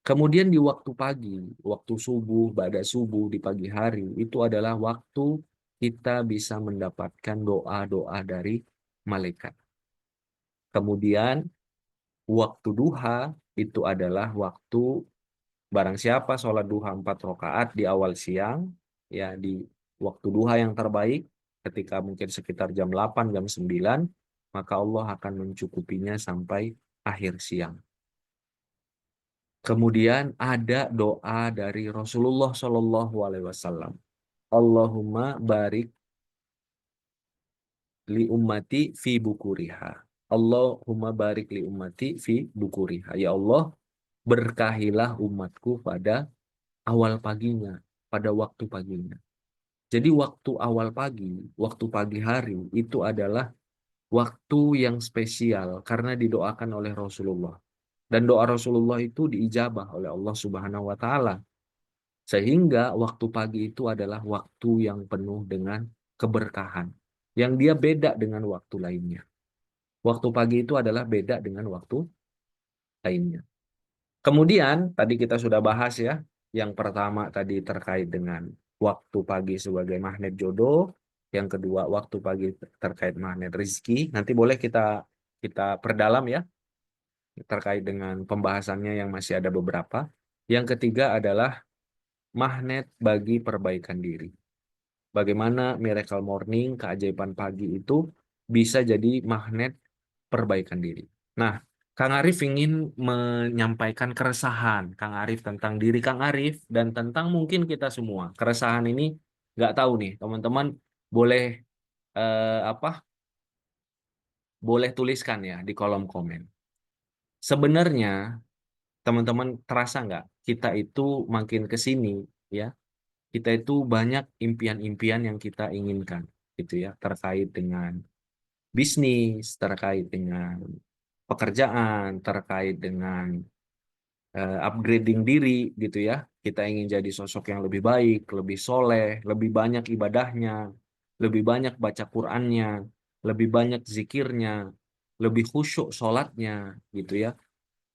Kemudian di waktu pagi, waktu subuh, ba'da subuh di pagi hari, itu adalah waktu kita bisa mendapatkan doa-doa dari malaikat. Kemudian waktu duha itu adalah waktu barang siapa sholat duha 4 rakaat di awal siang, ya di waktu duha yang terbaik, ketika mungkin sekitar jam 8, jam 9, maka Allah akan mencukupinya sampai akhir siang. Kemudian ada doa dari Rasulullah Shallallahu Alaihi Wasallam. Allahumma barik li ummati fi bukuriha. Allahumma barik li ummati fi bukuriha. Ya Allah, berkahilah umatku pada awal paginya, pada waktu paginya. Jadi waktu awal pagi, waktu pagi hari itu adalah waktu yang spesial karena didoakan oleh Rasulullah. Dan doa Rasulullah itu diijabah oleh Allah Subhanahu wa Ta'ala. Sehingga waktu pagi itu adalah waktu yang penuh dengan keberkahan. Yang dia beda dengan waktu lainnya. Waktu pagi itu adalah beda dengan waktu lainnya. Kemudian, tadi kita sudah bahas ya. Yang pertama tadi terkait dengan waktu pagi sebagai magnet jodoh. Yang kedua, waktu pagi terkait magnet rezeki. Nanti boleh kita kita perdalam ya terkait dengan pembahasannya yang masih ada beberapa. Yang ketiga adalah magnet bagi perbaikan diri. Bagaimana Miracle Morning, keajaiban pagi itu bisa jadi magnet perbaikan diri. Nah, Kang Arif ingin menyampaikan keresahan Kang Arif tentang diri Kang Arif dan tentang mungkin kita semua. Keresahan ini nggak tahu nih, teman-teman boleh apa? Boleh tuliskan ya di kolom komen. Sebenarnya teman-teman terasa nggak kita itu makin ke sini ya, kita itu banyak impian-impian yang kita inginkan gitu ya, terkait dengan bisnis, terkait dengan pekerjaan, terkait dengan upgrading diri gitu ya. Kita ingin jadi sosok yang lebih baik, lebih soleh, lebih banyak ibadahnya, lebih banyak baca Qur'annya, lebih banyak zikirnya, lebih khusyuk sholatnya gitu ya.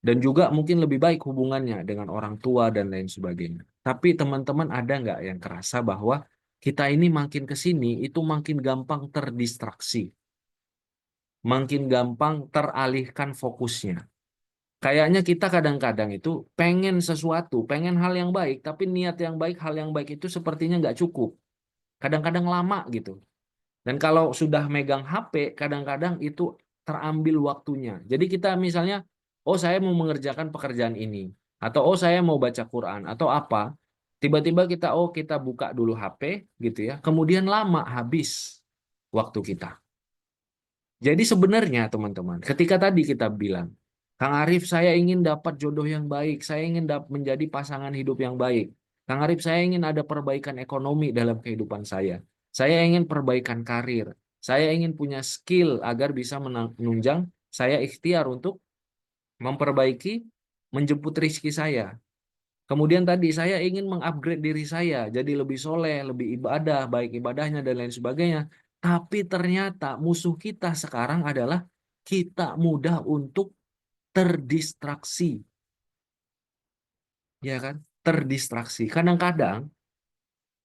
Dan juga mungkin lebih baik hubungannya dengan orang tua dan lain sebagainya. Tapi teman-teman ada nggak yang kerasa bahwa kita ini makin ke sini itu makin gampang terdistraksi, makin gampang teralihkan fokusnya. Kayaknya kita kadang-kadang itu pengen sesuatu, pengen hal yang baik, tapi niat yang baik, hal yang baik itu sepertinya nggak cukup. Kadang-kadang lama gitu. Dan kalau sudah megang HP, kadang-kadang itu terambil waktunya. Jadi kita misalnya, oh saya mau mengerjakan pekerjaan ini, atau oh saya mau baca Quran, atau apa, tiba-tiba kita, oh kita buka dulu HP, gitu ya. Kemudian lama habis waktu kita. Jadi sebenarnya teman-teman, ketika tadi kita bilang, Kang Arif saya ingin dapat jodoh yang baik, saya ingin menjadi pasangan hidup yang baik. Kang Arif saya ingin ada perbaikan ekonomi dalam kehidupan saya. Saya ingin perbaikan karir. Saya ingin punya skill agar bisa menunjang saya ikhtiar untuk memperbaiki, menjemput rizki saya. Kemudian tadi saya ingin mengupgrade diri saya jadi lebih soleh, lebih ibadah, baik ibadahnya dan lain sebagainya. Tapi ternyata musuh kita sekarang adalah kita mudah untuk terdistraksi, ya kan? Terdistraksi. Kadang-kadang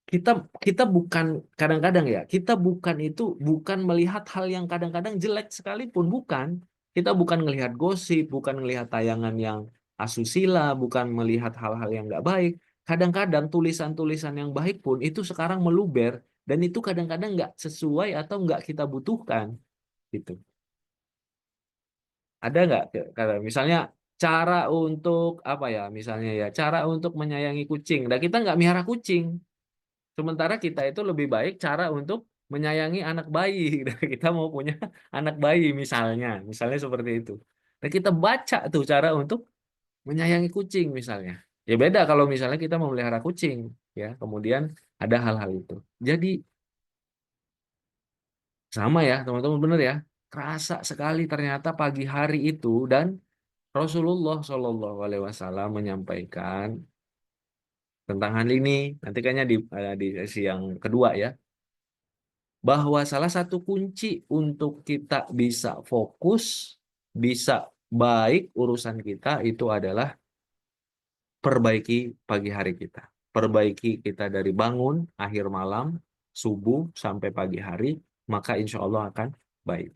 kita kita bukan kadang-kadang ya, kita bukan melihat hal yang kadang-kadang jelek sekalipun, bukan. Kita bukan melihat gosip, bukan melihat tayangan yang asusila, bukan melihat hal-hal yang nggak baik. Kadang-kadang tulisan-tulisan yang baik pun itu sekarang meluber dan itu kadang-kadang nggak sesuai atau nggak kita butuhkan, gitu. Ada nggak misalnya cara untuk apa ya, misalnya ya cara untuk menyayangi kucing. Nah kita nggak miara kucing. Sementara kita itu lebih baik cara untuk menyayangi anak bayi. Dan kita mau punya anak bayi misalnya seperti itu. Dan kita baca tuh cara untuk menyayangi kucing misalnya. Ya beda kalau misalnya kita memelihara kucing, ya. Kemudian ada hal-hal itu. Jadi sama ya, teman-teman benar ya. Kerasa sekali ternyata pagi hari itu dan Rasulullah Shallallahu Alaihi Wasallam menyampaikan tentang hal ini. Nanti kayaknya di sesi yang kedua ya, bahwa salah satu kunci untuk kita bisa fokus, bisa baik urusan kita itu adalah perbaiki pagi hari kita. Perbaiki kita dari bangun, akhir malam, subuh, sampai pagi hari, maka insya Allah akan baik.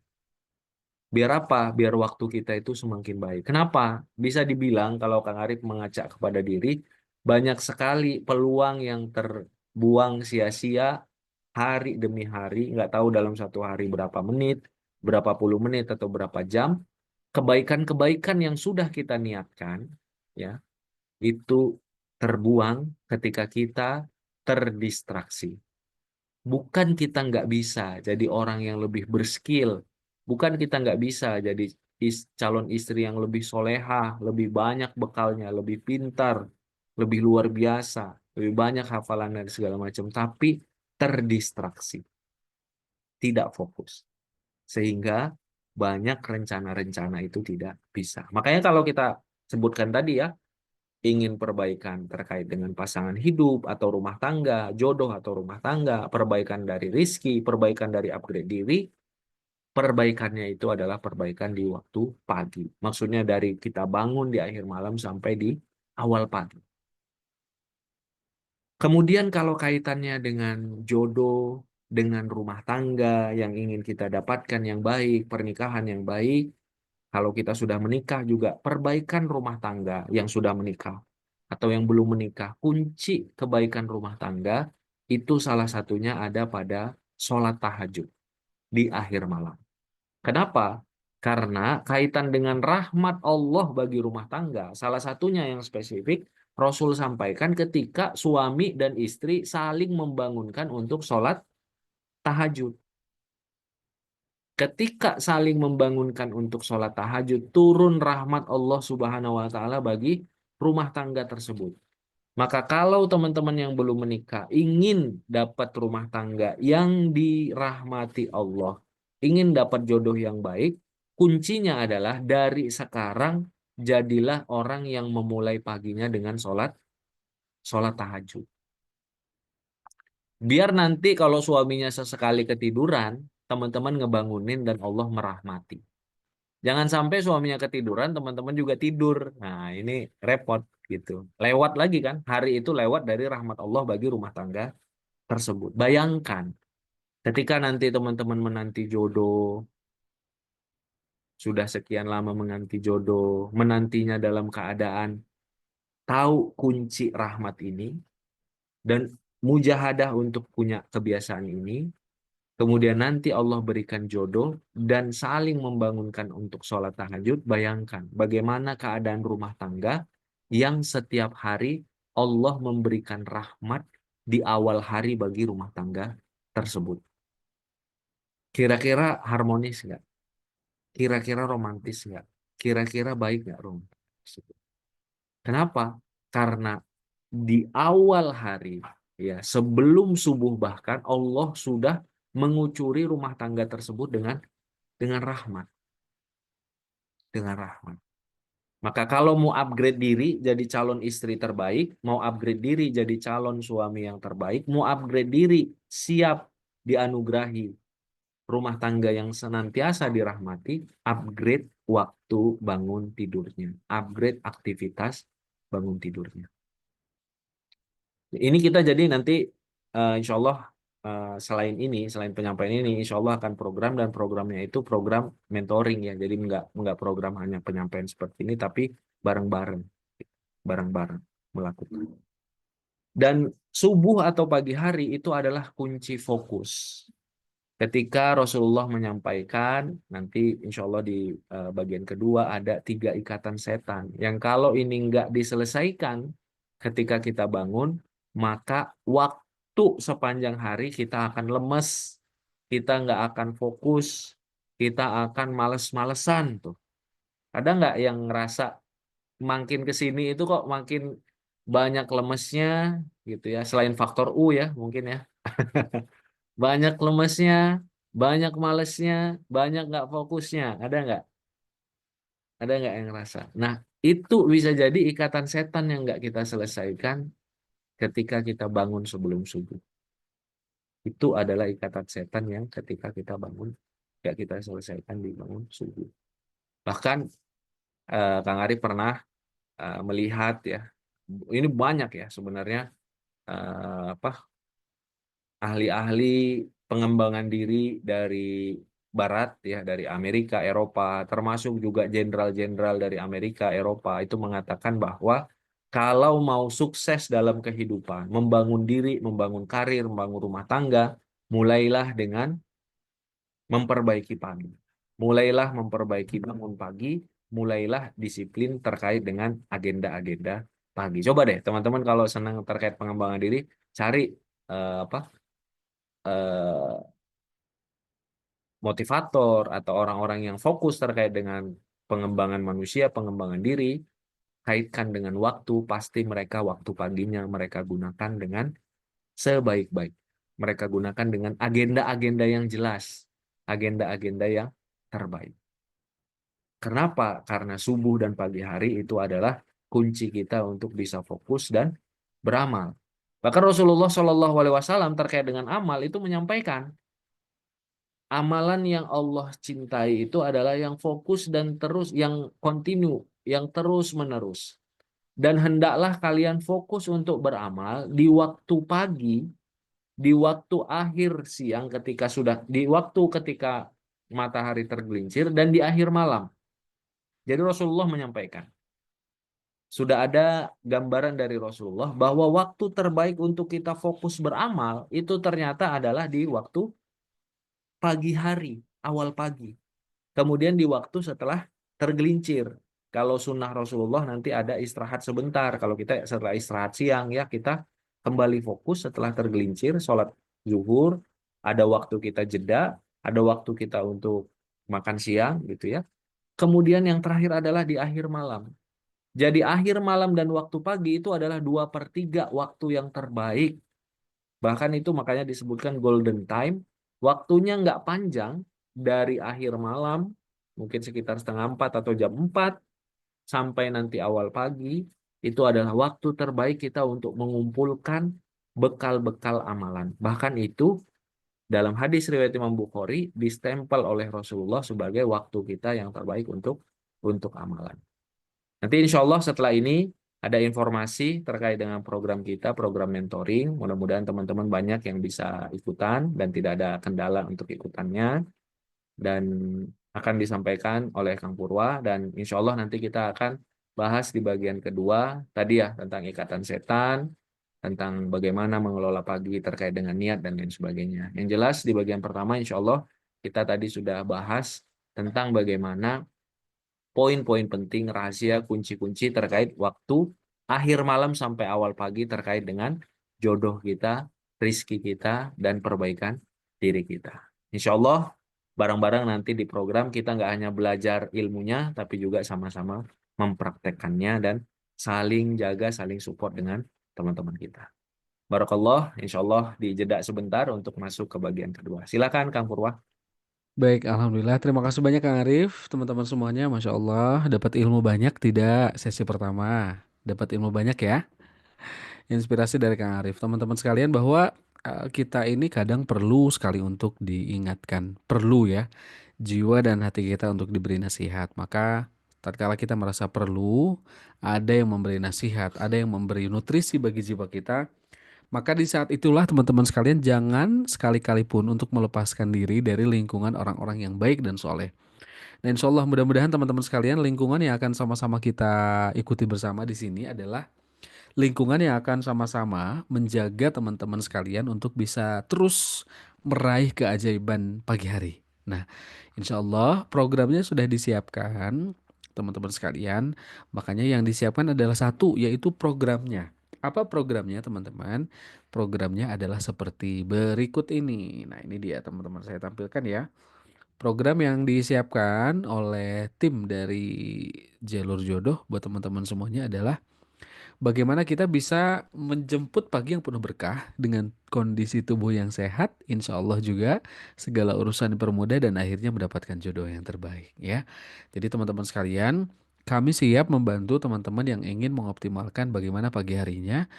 Biar apa? Biar waktu kita itu semakin baik. Kenapa? Bisa dibilang kalau Kang Arif mengacak kepada diri, banyak sekali peluang yang terbuang sia-sia hari demi hari, nggak tahu dalam satu hari berapa menit, berapa puluh menit atau berapa jam, kebaikan-kebaikan yang sudah kita niatkan, ya, itu terbuang ketika kita terdistraksi. Bukan kita nggak bisa jadi orang yang lebih berskill, bukan kita nggak bisa jadi calon istri yang lebih solehah, lebih banyak bekalnya, lebih pintar, lebih luar biasa, lebih banyak hafalan dan segala macam, tapi terdistraksi, tidak fokus. Sehingga banyak rencana-rencana itu tidak bisa. Makanya kalau kita sebutkan tadi ya, ingin perbaikan terkait dengan pasangan hidup atau rumah tangga, jodoh atau rumah tangga, perbaikan dari rizki, perbaikan dari upgrade diri, perbaikannya itu adalah perbaikan di waktu pagi. Maksudnya dari kita bangun di akhir malam sampai di awal pagi. Kemudian kalau kaitannya dengan jodoh, dengan rumah tangga yang ingin kita dapatkan yang baik, pernikahan yang baik. Kalau kita sudah menikah juga perbaikan rumah tangga yang sudah menikah atau yang belum menikah. Kunci kebaikan rumah tangga itu salah satunya ada pada sholat tahajud di akhir malam. Kenapa? Karena kaitan dengan rahmat Allah bagi rumah tangga, salah satunya yang spesifik, Rasul sampaikan ketika suami dan istri saling membangunkan untuk sholat tahajud. Ketika saling membangunkan untuk sholat tahajud, turun rahmat Allah Subhanahu wa Ta'ala bagi rumah tangga tersebut. Maka kalau teman-teman yang belum menikah ingin dapat rumah tangga yang dirahmati Allah, ingin dapat jodoh yang baik, kuncinya adalah dari sekarang jadilah orang yang memulai paginya dengan sholat tahajud. Biar nanti kalau suaminya sesekali ketiduran, teman-teman ngebangunin dan Allah merahmati. Jangan sampai suaminya ketiduran, teman-teman juga tidur. Nah, ini repot gitu. Lewat lagi kan, hari itu lewat dari rahmat Allah bagi rumah tangga tersebut. Bayangkan, ketika nanti teman-teman menanti jodoh, sudah sekian lama menanti jodoh, menantinya dalam keadaan tahu kunci rahmat ini, dan mujahadah untuk punya kebiasaan ini, kemudian nanti Allah berikan jodoh dan saling membangunkan untuk sholat tahajud. Bayangkan bagaimana keadaan rumah tangga yang setiap hari Allah memberikan rahmat di awal hari bagi rumah tangga tersebut. Kira-kira harmonis nggak? Kira-kira romantis nggak? Kira-kira baik nggak rumah tersebut? Kenapa? Karena di awal hari, ya sebelum subuh bahkan Allah sudah mengucuri rumah tangga tersebut dengan rahmat, dengan rahmat. Maka kalau mau upgrade diri jadi calon istri terbaik, mau upgrade diri jadi calon suami yang terbaik, mau upgrade diri siap dianugerahi rumah tangga yang senantiasa dirahmati, upgrade waktu bangun tidurnya, upgrade aktivitas bangun tidurnya. Ini kita jadi nanti insya Allah selain penyampaian ini, insya Allah akan program, dan programnya itu program mentoring ya. Jadi nggak program hanya penyampaian seperti ini, tapi bareng-bareng melakukan. Dan subuh atau pagi hari itu adalah kunci fokus. Ketika Rasulullah menyampaikan, nanti insya Allah di bagian kedua ada 3 ikatan setan. Yang kalau ini nggak diselesaikan ketika kita bangun, maka waktu sepanjang hari kita akan lemes, kita nggak akan fokus, kita akan males-malesan tuh. Ada nggak yang ngerasa makin ke sini itu kok makin banyak lemesnya gitu ya, selain faktor U ya mungkin ya. Banyak lemesnya, banyak malesnya, banyak nggak fokusnya. Ada nggak? Ada nggak yang ngerasa? Nah, itu bisa jadi ikatan setan yang nggak kita selesaikan ketika kita bangun sebelum subuh. Itu adalah ikatan setan yang ketika kita bangun nggak kita selesaikan di bangun subuh. Bahkan Kang Ari pernah melihat ya, ini banyak ya sebenarnya ahli-ahli pengembangan diri dari Barat ya, dari Amerika, Eropa, termasuk juga jenderal-jenderal dari Amerika, Eropa itu mengatakan bahwa kalau mau sukses dalam kehidupan, membangun diri, membangun karir, membangun rumah tangga, mulailah dengan memperbaiki pagi. Mulailah memperbaiki bangun pagi, mulailah disiplin terkait dengan agenda-agenda pagi. Coba deh teman-teman kalau senang terkait pengembangan diri, cari apa motivator atau orang-orang yang fokus terkait dengan pengembangan manusia, pengembangan diri, kaitkan dengan waktu, pasti mereka waktu paginya mereka gunakan dengan sebaik-baik. Mereka gunakan dengan agenda-agenda yang jelas, agenda-agenda yang terbaik. Kenapa? Karena subuh dan pagi hari itu adalah kunci kita untuk bisa fokus dan beramal. Bahkan Rasulullah SAW terkait dengan amal itu menyampaikan, amalan yang Allah cintai itu adalah yang fokus dan terus, yang kontinu, yang terus-menerus. Dan hendaklah kalian fokus untuk beramal di waktu pagi di waktu akhir siang di waktu ketika matahari tergelincir dan di akhir malam. Jadi Rasulullah menyampaikan, sudah ada gambaran dari Rasulullah bahwa waktu terbaik untuk kita fokus beramal itu ternyata adalah di waktu pagi hari, awal pagi. Kemudian di waktu setelah tergelincir. Kalau sunnah Rasulullah nanti ada istirahat sebentar. Kalau kita setelah istirahat siang ya kita kembali fokus setelah tergelincir, sholat zuhur, ada waktu kita jeda, ada waktu kita untuk makan siang gitu ya. Kemudian yang terakhir adalah di akhir malam. Jadi akhir malam dan waktu pagi itu adalah 2/3 waktu yang terbaik. Bahkan itu makanya disebutkan golden time. Waktunya nggak panjang, dari akhir malam, mungkin sekitar setengah 4 atau jam 4, sampai nanti awal pagi, itu adalah waktu terbaik kita untuk mengumpulkan bekal-bekal amalan. Bahkan itu dalam hadis riwayat Imam Bukhari distempel oleh Rasulullah sebagai waktu kita yang terbaik untuk amalan. Nanti insya Allah setelah ini ada informasi terkait dengan program kita, program mentoring. Mudah-mudahan teman-teman banyak yang bisa ikutan dan tidak ada kendala untuk ikutannya. Dan akan disampaikan oleh Kang Purwa. Dan insya Allah nanti kita akan bahas di bagian kedua tadi ya tentang ikatan setan, tentang bagaimana mengelola pagi terkait dengan niat dan lain sebagainya. Yang jelas di bagian pertama insya Allah kita tadi sudah bahas tentang bagaimana poin-poin penting, rahasia, kunci-kunci terkait waktu akhir malam sampai awal pagi terkait dengan jodoh kita, rizki kita, dan perbaikan diri kita. Insya Allah, bareng-bareng nanti di program kita nggak hanya belajar ilmunya, tapi juga sama-sama mempraktekkannya dan saling jaga, saling support dengan teman-teman kita. Barakallah, insya Allah dijeda sebentar untuk masuk ke bagian kedua. Silakan Kang Purwa. Baik, alhamdulillah. Terima kasih banyak Kang Arif, teman-teman semuanya. Masya Allah, dapat ilmu banyak tidak sesi pertama. Dapat ilmu banyak ya. Inspirasi dari Kang Arif. Teman-teman sekalian bahwa kita ini kadang perlu sekali untuk diingatkan. Perlu ya, jiwa dan hati kita untuk diberi nasihat. Maka tatkala kita merasa perlu, ada yang memberi nasihat, ada yang memberi nutrisi bagi jiwa kita. Maka di saat itulah teman-teman sekalian jangan sekali-kali pun untuk melepaskan diri dari lingkungan orang-orang yang baik dan soleh. Dan insya Allah mudah-mudahan teman-teman sekalian lingkungan yang akan sama-sama kita ikuti bersama di sini adalah lingkungan yang akan sama-sama menjaga teman-teman sekalian untuk bisa terus meraih keajaiban pagi hari. Nah, insya Allah programnya sudah disiapkan teman-teman sekalian. Makanya yang disiapkan adalah satu, yaitu programnya. Apa programnya teman-teman? Programnya adalah seperti berikut ini. Nah ini dia teman-teman saya tampilkan ya. Program yang disiapkan oleh tim dari Jalur Jodoh buat teman-teman semuanya adalah bagaimana kita bisa menjemput pagi yang penuh berkah dengan kondisi tubuh yang sehat, insya Allah juga segala urusan dipermudah dan akhirnya mendapatkan jodoh yang terbaik ya. Jadi teman-teman sekalian, kami siap membantu teman-teman yang ingin mengoptimalkan bagaimana pagi harinya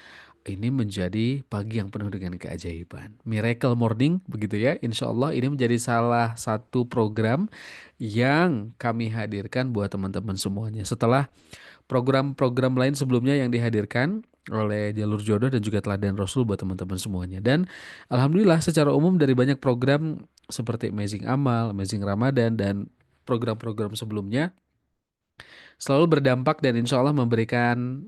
ini menjadi pagi yang penuh dengan keajaiban. Miracle Morning begitu ya. Insya Allah ini menjadi salah satu program yang kami hadirkan buat teman-teman semuanya. Setelah program-program lain sebelumnya yang dihadirkan oleh Jalur Jodoh dan juga Teladan Rasul buat teman-teman semuanya. Dan alhamdulillah secara umum dari banyak program seperti Amazing Amal, Amazing Ramadan dan program-program sebelumnya selalu berdampak dan insya Allah memberikan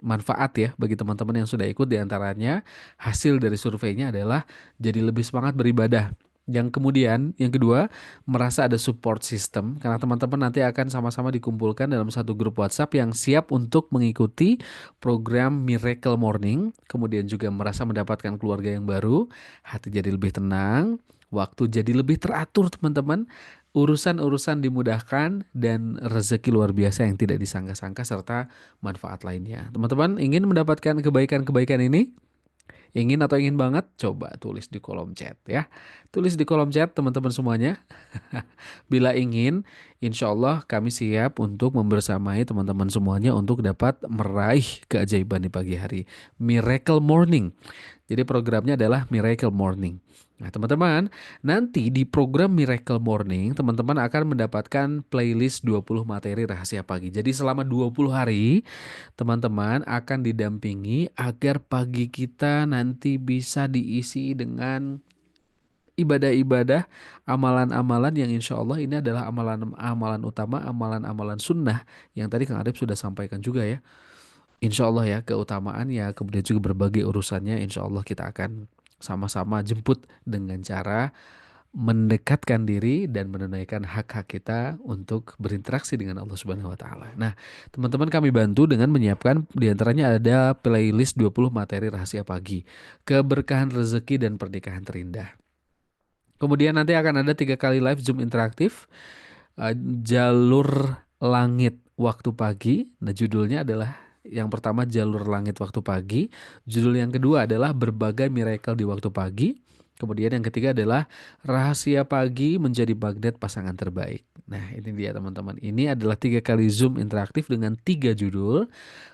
manfaat ya bagi teman-teman yang sudah ikut. Di antaranya hasil dari surveinya adalah jadi lebih semangat beribadah. Yang kemudian, yang kedua, merasa ada support system karena teman-teman nanti akan sama-sama dikumpulkan dalam satu grup WhatsApp yang siap untuk mengikuti program Miracle Morning. Kemudian juga merasa mendapatkan keluarga yang baru, hati jadi lebih tenang, waktu jadi lebih teratur teman-teman, urusan-urusan dimudahkan dan rezeki luar biasa yang tidak disangka-sangka serta manfaat lainnya. Teman-teman ingin mendapatkan kebaikan-kebaikan ini? Ingin atau ingin banget? Coba tulis di kolom chat ya. Tulis di kolom chat teman-teman semuanya. Bila ingin, insya Allah kami siap untuk membersamai teman-teman semuanya untuk dapat meraih keajaiban di pagi hari. Miracle Morning. Jadi programnya adalah Miracle Morning. Nah, teman-teman, nanti di program Miracle Morning, teman-teman akan mendapatkan playlist 20 materi rahasia pagi. Jadi selama 20 hari, teman-teman akan didampingi agar pagi kita nanti bisa diisi dengan ibadah-ibadah, amalan-amalan yang insya Allah ini adalah amalan-amalan utama, amalan-amalan sunnah yang tadi Kang Arif sudah sampaikan juga ya. Insya Allah ya keutamaannya, kemudian juga berbagai urusannya, insya Allah kita akan sama-sama jemput dengan cara mendekatkan diri dan menunaikan hak-hak kita untuk berinteraksi dengan Allah Subhanahu wa taala. Nah, teman-teman kami bantu dengan menyiapkan diantaranya ada playlist 20 materi rahasia pagi, keberkahan rezeki dan pernikahan terindah. Kemudian nanti akan ada 3 kali live Zoom interaktif, eh, jalur langit waktu pagi. Nah, judulnya adalah yang pertama jalur langit waktu pagi, judul yang kedua adalah berbagai miracle di waktu pagi. Kemudian yang ketiga adalah rahasia pagi menjadi magnet pasangan terbaik. Nah, ini dia teman-teman. Ini adalah 3 kali Zoom interaktif dengan 3 judul.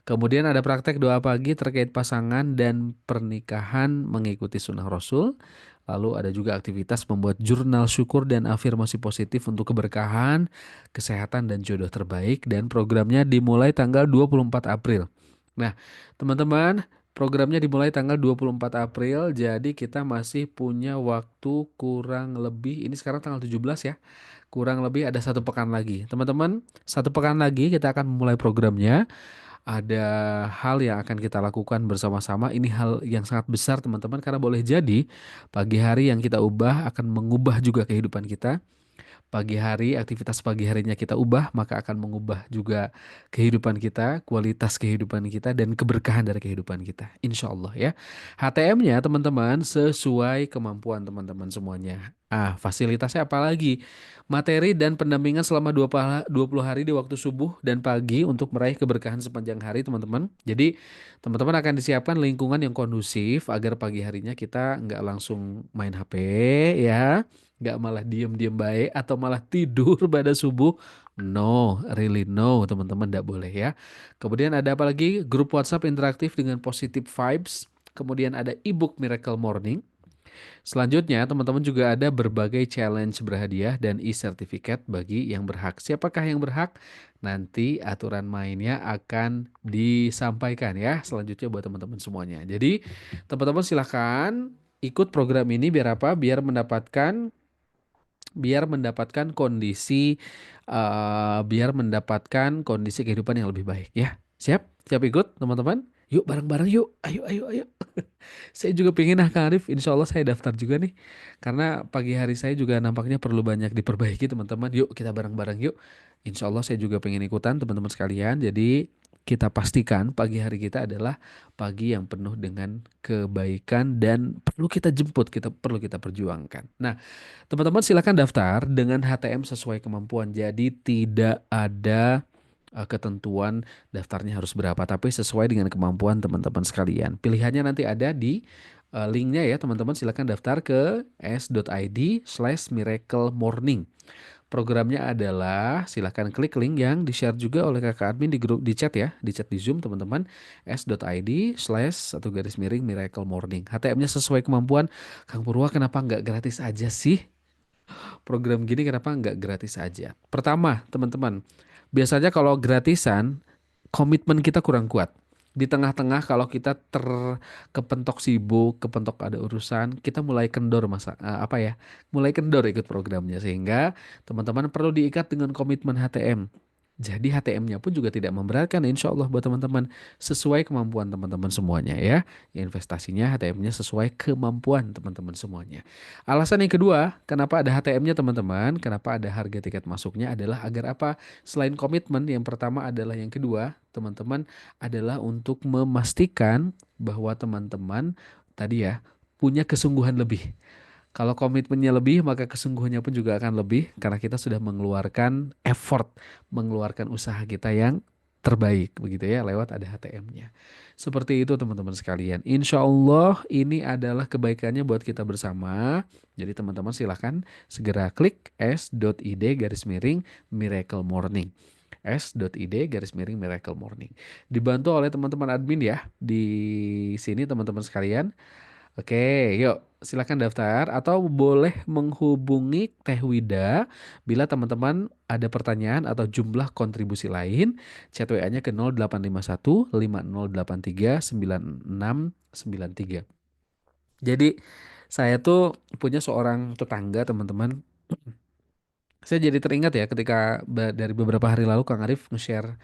Kemudian ada praktek doa pagi terkait pasangan dan pernikahan mengikuti sunnah Rasul. Lalu ada juga aktivitas membuat jurnal syukur dan afirmasi positif untuk keberkahan, kesehatan dan jodoh terbaik dan programnya dimulai tanggal 24 April. Nah, teman-teman, programnya dimulai tanggal 24 April, jadi kita masih punya waktu kurang lebih, ini sekarang tanggal 17 ya, kurang lebih ada 1 pekan lagi. Teman-teman, 1 pekan lagi kita akan memulai programnya. Ada hal yang akan kita lakukan bersama-sama. Ini hal yang sangat besar teman-teman karena boleh jadi pagi hari yang kita ubah akan mengubah juga kehidupan kita. Pagi hari, aktivitas pagi harinya kita ubah, maka akan mengubah juga kehidupan kita, kualitas kehidupan kita, dan keberkahan dari kehidupan kita. Insya Allah ya. HTM-nya teman-teman sesuai kemampuan teman-teman semuanya. Fasilitasnya apa lagi? Materi dan pendampingan selama 20 hari di waktu subuh dan pagi untuk meraih keberkahan sepanjang hari teman-teman. Jadi teman-teman akan disiapkan lingkungan yang kondusif agar pagi harinya kita nggak langsung main HP ya, nggak malah diem-diem baik atau malah tidur pada subuh. No, really no, teman-teman nggak boleh ya. Kemudian ada apa lagi? Grup WhatsApp interaktif dengan positive vibes. Kemudian ada ebook Miracle Morning. Selanjutnya, teman-teman juga ada berbagai challenge berhadiah dan e-sertifikat bagi yang berhak. Siapakah yang berhak? Nanti aturan mainnya akan disampaikan ya. Selanjutnya buat teman-teman semuanya. Jadi, teman-teman silahkan ikut program ini biar apa? Biar mendapatkan kondisi biar mendapatkan kondisi kehidupan yang lebih baik ya. Siap? Siap ikut teman-teman? Yuk bareng-bareng yuk. Ayo ayo ayo. Saya juga pengen Kang Arif, insya Allah saya daftar juga nih. Karena pagi hari saya juga nampaknya perlu banyak diperbaiki teman-teman. Yuk kita bareng-bareng yuk. Insya Allah saya juga pengen ikutan teman-teman sekalian. Jadi kita pastikan pagi hari kita adalah pagi yang penuh dengan kebaikan dan perlu kita jemput, kita perlu kita perjuangkan. Nah, teman-teman silakan daftar dengan HTM sesuai kemampuan. Jadi tidak ada ketentuan daftarnya harus berapa, tapi sesuai dengan kemampuan teman-teman sekalian. Pilihannya nanti ada di linknya ya teman-teman. Silakan daftar ke s.id/miracle morning. Programnya adalah silakan klik link yang di-share juga oleh kakak admin di grup di chat ya, di chat di Zoom teman-teman s.id/miracle morning. HTM-nya sesuai kemampuan. Kang Purwa kenapa nggak gratis aja sih? Program gini kenapa nggak gratis aja? Pertama, teman-teman, biasanya kalau gratisan, komitmen kita kurang kuat. Di tengah-tengah kalau kita terkepentok sibuk, kepentok ada urusan, kita mulai kendor apa ya? Mulai kendor ikut programnya sehingga teman-teman perlu diikat dengan komitmen HTM. Jadi HTM-nya pun juga tidak memberatkan insya Allah buat teman-teman sesuai kemampuan teman-teman semuanya ya. Investasinya HTM-nya sesuai kemampuan teman-teman semuanya. Alasan yang kedua, kenapa ada HTM-nya teman-teman? Kenapa ada harga tiket masuknya adalah agar apa? Selain komitmen, yang pertama adalah yang kedua, teman-teman adalah untuk memastikan bahwa teman-teman tadi ya punya kesungguhan lebih. Kalau komitmennya lebih, maka kesungguhannya pun juga akan lebih karena kita sudah mengeluarkan effort, mengeluarkan usaha kita yang terbaik begitu ya lewat ada HTM-nya. Seperti itu teman-teman sekalian. Insya Allah ini adalah kebaikannya buat kita bersama. Jadi teman-teman silahkan segera klik s.id garis miring Miracle Morning. S.id garis miring Miracle Morning. Dibantu oleh teman-teman admin ya di sini teman-teman sekalian. Oke, yuk silakan daftar atau boleh menghubungi Teh Wida bila teman-teman ada pertanyaan atau jumlah kontribusi lain. Chat WA-nya ke 0851 5083 9693. Jadi saya tuh punya seorang tetangga teman-teman. Saya jadi teringat ya ketika dari beberapa hari lalu Kang Arif nge-share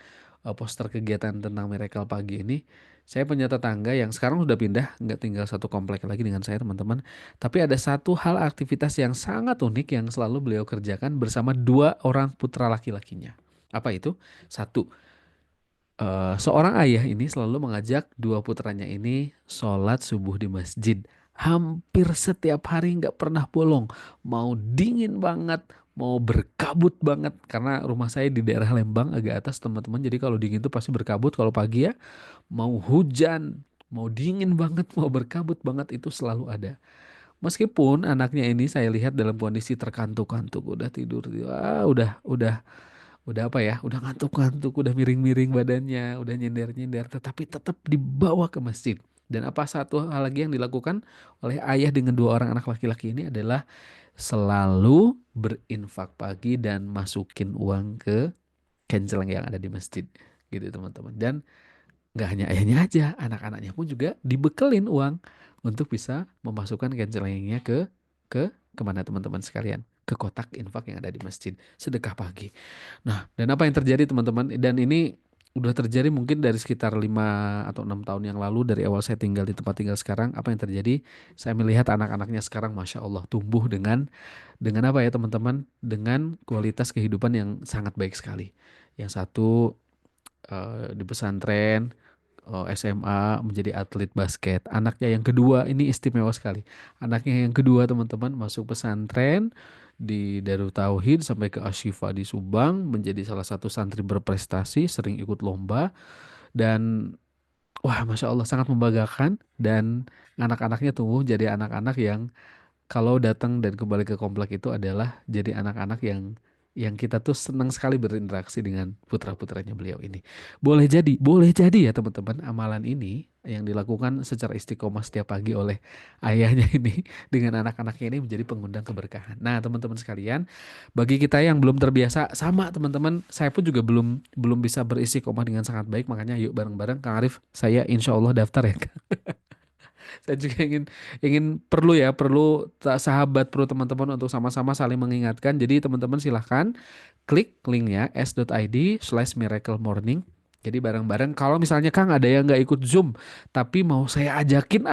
poster kegiatan tentang Miracle Pagi ini. Saya punya tetangga yang sekarang sudah pindah, nggak tinggal satu komplek lagi dengan saya teman-teman. Tapi ada satu hal aktivitas yang sangat unik yang selalu beliau kerjakan bersama dua orang putra laki-lakinya. Apa itu? Satu, seorang ayah ini selalu mengajak dua putranya ini sholat subuh di masjid. Hampir setiap hari nggak pernah bolong. Mau dingin banget, mau berkabut banget. Karena rumah saya di daerah Lembang agak atas teman-teman. Jadi kalau dingin itu pasti berkabut. Kalau pagi ya mau hujan, mau dingin banget, mau berkabut banget itu selalu ada. Meskipun anaknya ini saya lihat dalam kondisi terkantuk-kantuk, udah tidur, udah apa ya, udah ngantuk-ngantuk, udah miring-miring badannya, udah nyender-nyender, tetapi tetap dibawa ke masjid. Dan apa satu hal lagi yang dilakukan oleh ayah dengan dua orang anak laki-laki ini adalah selalu berinfak pagi dan masukin uang ke canceleng yang ada di masjid, gitu teman-teman. Dan nggak hanya ayahnya aja, anak-anaknya pun juga dibekelin uang untuk bisa memasukkan cancelengnya ke kemana teman-teman sekalian? Ke kotak infak yang ada di masjid, sedekah pagi. Nah, dan apa yang terjadi teman-teman? Dan ini udah terjadi mungkin dari sekitar 5 atau 6 tahun yang lalu dari awal saya tinggal di tempat tinggal sekarang. Apa yang terjadi? Saya melihat anak-anaknya sekarang, masya Allah, tumbuh dengan apa ya teman-teman? Dengan kualitas kehidupan yang sangat baik sekali. Yang satu di pesantren, SMA menjadi atlet basket. Anaknya yang kedua ini istimewa sekali. Anaknya yang kedua teman-teman masuk pesantren di Darut Tauhid sampai ke Asyifa di Subang menjadi salah satu santri berprestasi, sering ikut lomba dan wah Masya Allah sangat membanggakan dan anak-anaknya tumbuh jadi anak-anak yang kalau datang dan kembali ke komplek itu adalah jadi anak-anak yang kita tuh senang sekali berinteraksi dengan putra-putranya beliau ini. Boleh jadi ya teman-teman, amalan ini yang dilakukan secara istiqomah setiap pagi oleh ayahnya ini dengan anak-anaknya ini menjadi pengundang keberkahan. Nah, teman-teman sekalian, bagi kita yang belum terbiasa sama teman-teman, saya pun juga belum belum bisa beristiqomah dengan sangat baik, makanya yuk bareng-bareng Kang Arif, saya insya Allah daftar ya. Saya juga ingin sahabat, perlu teman-teman untuk sama-sama saling mengingatkan. Jadi teman-teman silahkan klik linknya s.id/miracle morning. Jadi bareng-bareng. Kalau misalnya Kang ada yang nggak ikut Zoom, tapi mau saya ajakin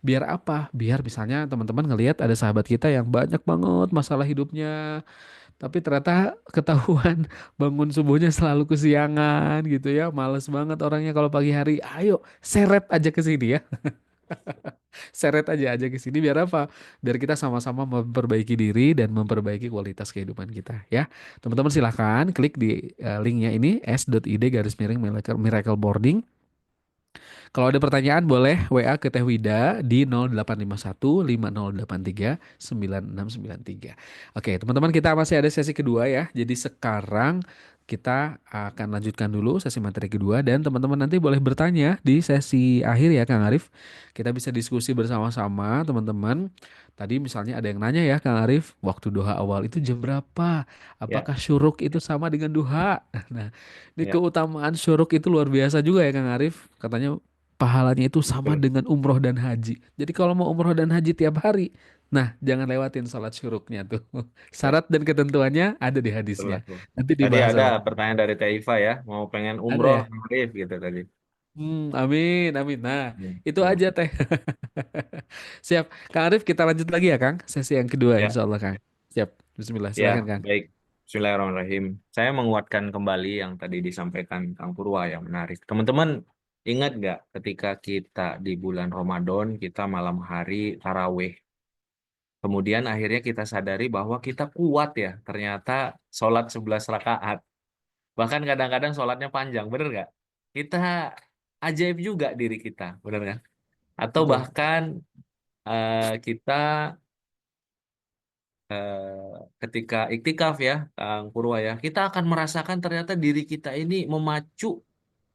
biar apa? Biar misalnya teman-teman ngelihat ada sahabat kita yang banyak banget masalah hidupnya, tapi ternyata ketahuan bangun subuhnya selalu kesiangan gitu ya, males banget orangnya kalau pagi hari. Ayo seret aja ke sini ya. Seret aja ke sini biar apa? Biar kita sama-sama memperbaiki diri dan memperbaiki kualitas kehidupan kita ya. Teman-teman silahkan klik di linknya ini s.id garis miring miracle boarding. Kalau ada pertanyaan boleh WA ke Teh Wida di 0851 5083 9693. Oke, teman-teman kita masih ada sesi kedua ya. Jadi sekarang kita akan lanjutkan dulu sesi materi kedua dan teman-teman nanti boleh bertanya di sesi akhir ya Kang Arif. Kita bisa diskusi bersama-sama teman-teman. Tadi misalnya ada yang nanya ya Kang Arif, waktu duha awal itu jam berapa? Ya, Apakah syuruk itu sama dengan duha? Nah, ini ya, keutamaan syuruk itu luar biasa juga ya Kang Arif. Katanya pahalanya itu sama betul, dengan umroh dan haji. Jadi kalau mau umroh dan haji tiap hari, nah jangan lewatin sholat syuruknya tuh. ya, Syarat dan ketentuannya ada di betul, hadisnya. betul. Nanti Tadi dibahas ada sama. pertanyaan dari Taifa ya, mau pengen Ada umroh, ya? Arif gitu tadi. Amin, amin. Nah, Hmm, itu hmm. aja teh. Siap. Kang Arif, kita lanjut lagi ya Kang. Sesi yang kedua Ya, insya Allah Kang. Siap. Bismillah. ya, Silakan Kang. baik. Bismillahirrahmanirrahim. Saya menguatkan kembali yang tadi disampaikan Kang Purwa yang menarik. Teman-teman, ingat nggak ketika kita di bulan Ramadan, kita malam hari tarawih. Kemudian akhirnya kita sadari bahwa kita kuat ya, ternyata sholat 11 rakaat. Bahkan kadang-kadang sholatnya panjang, bener nggak? Kita ajaib juga diri kita, bener kan? Atau Betul. bahkan kita ketika iktikaf ya, Kang Purwa ya, kita akan merasakan ternyata diri kita ini memacu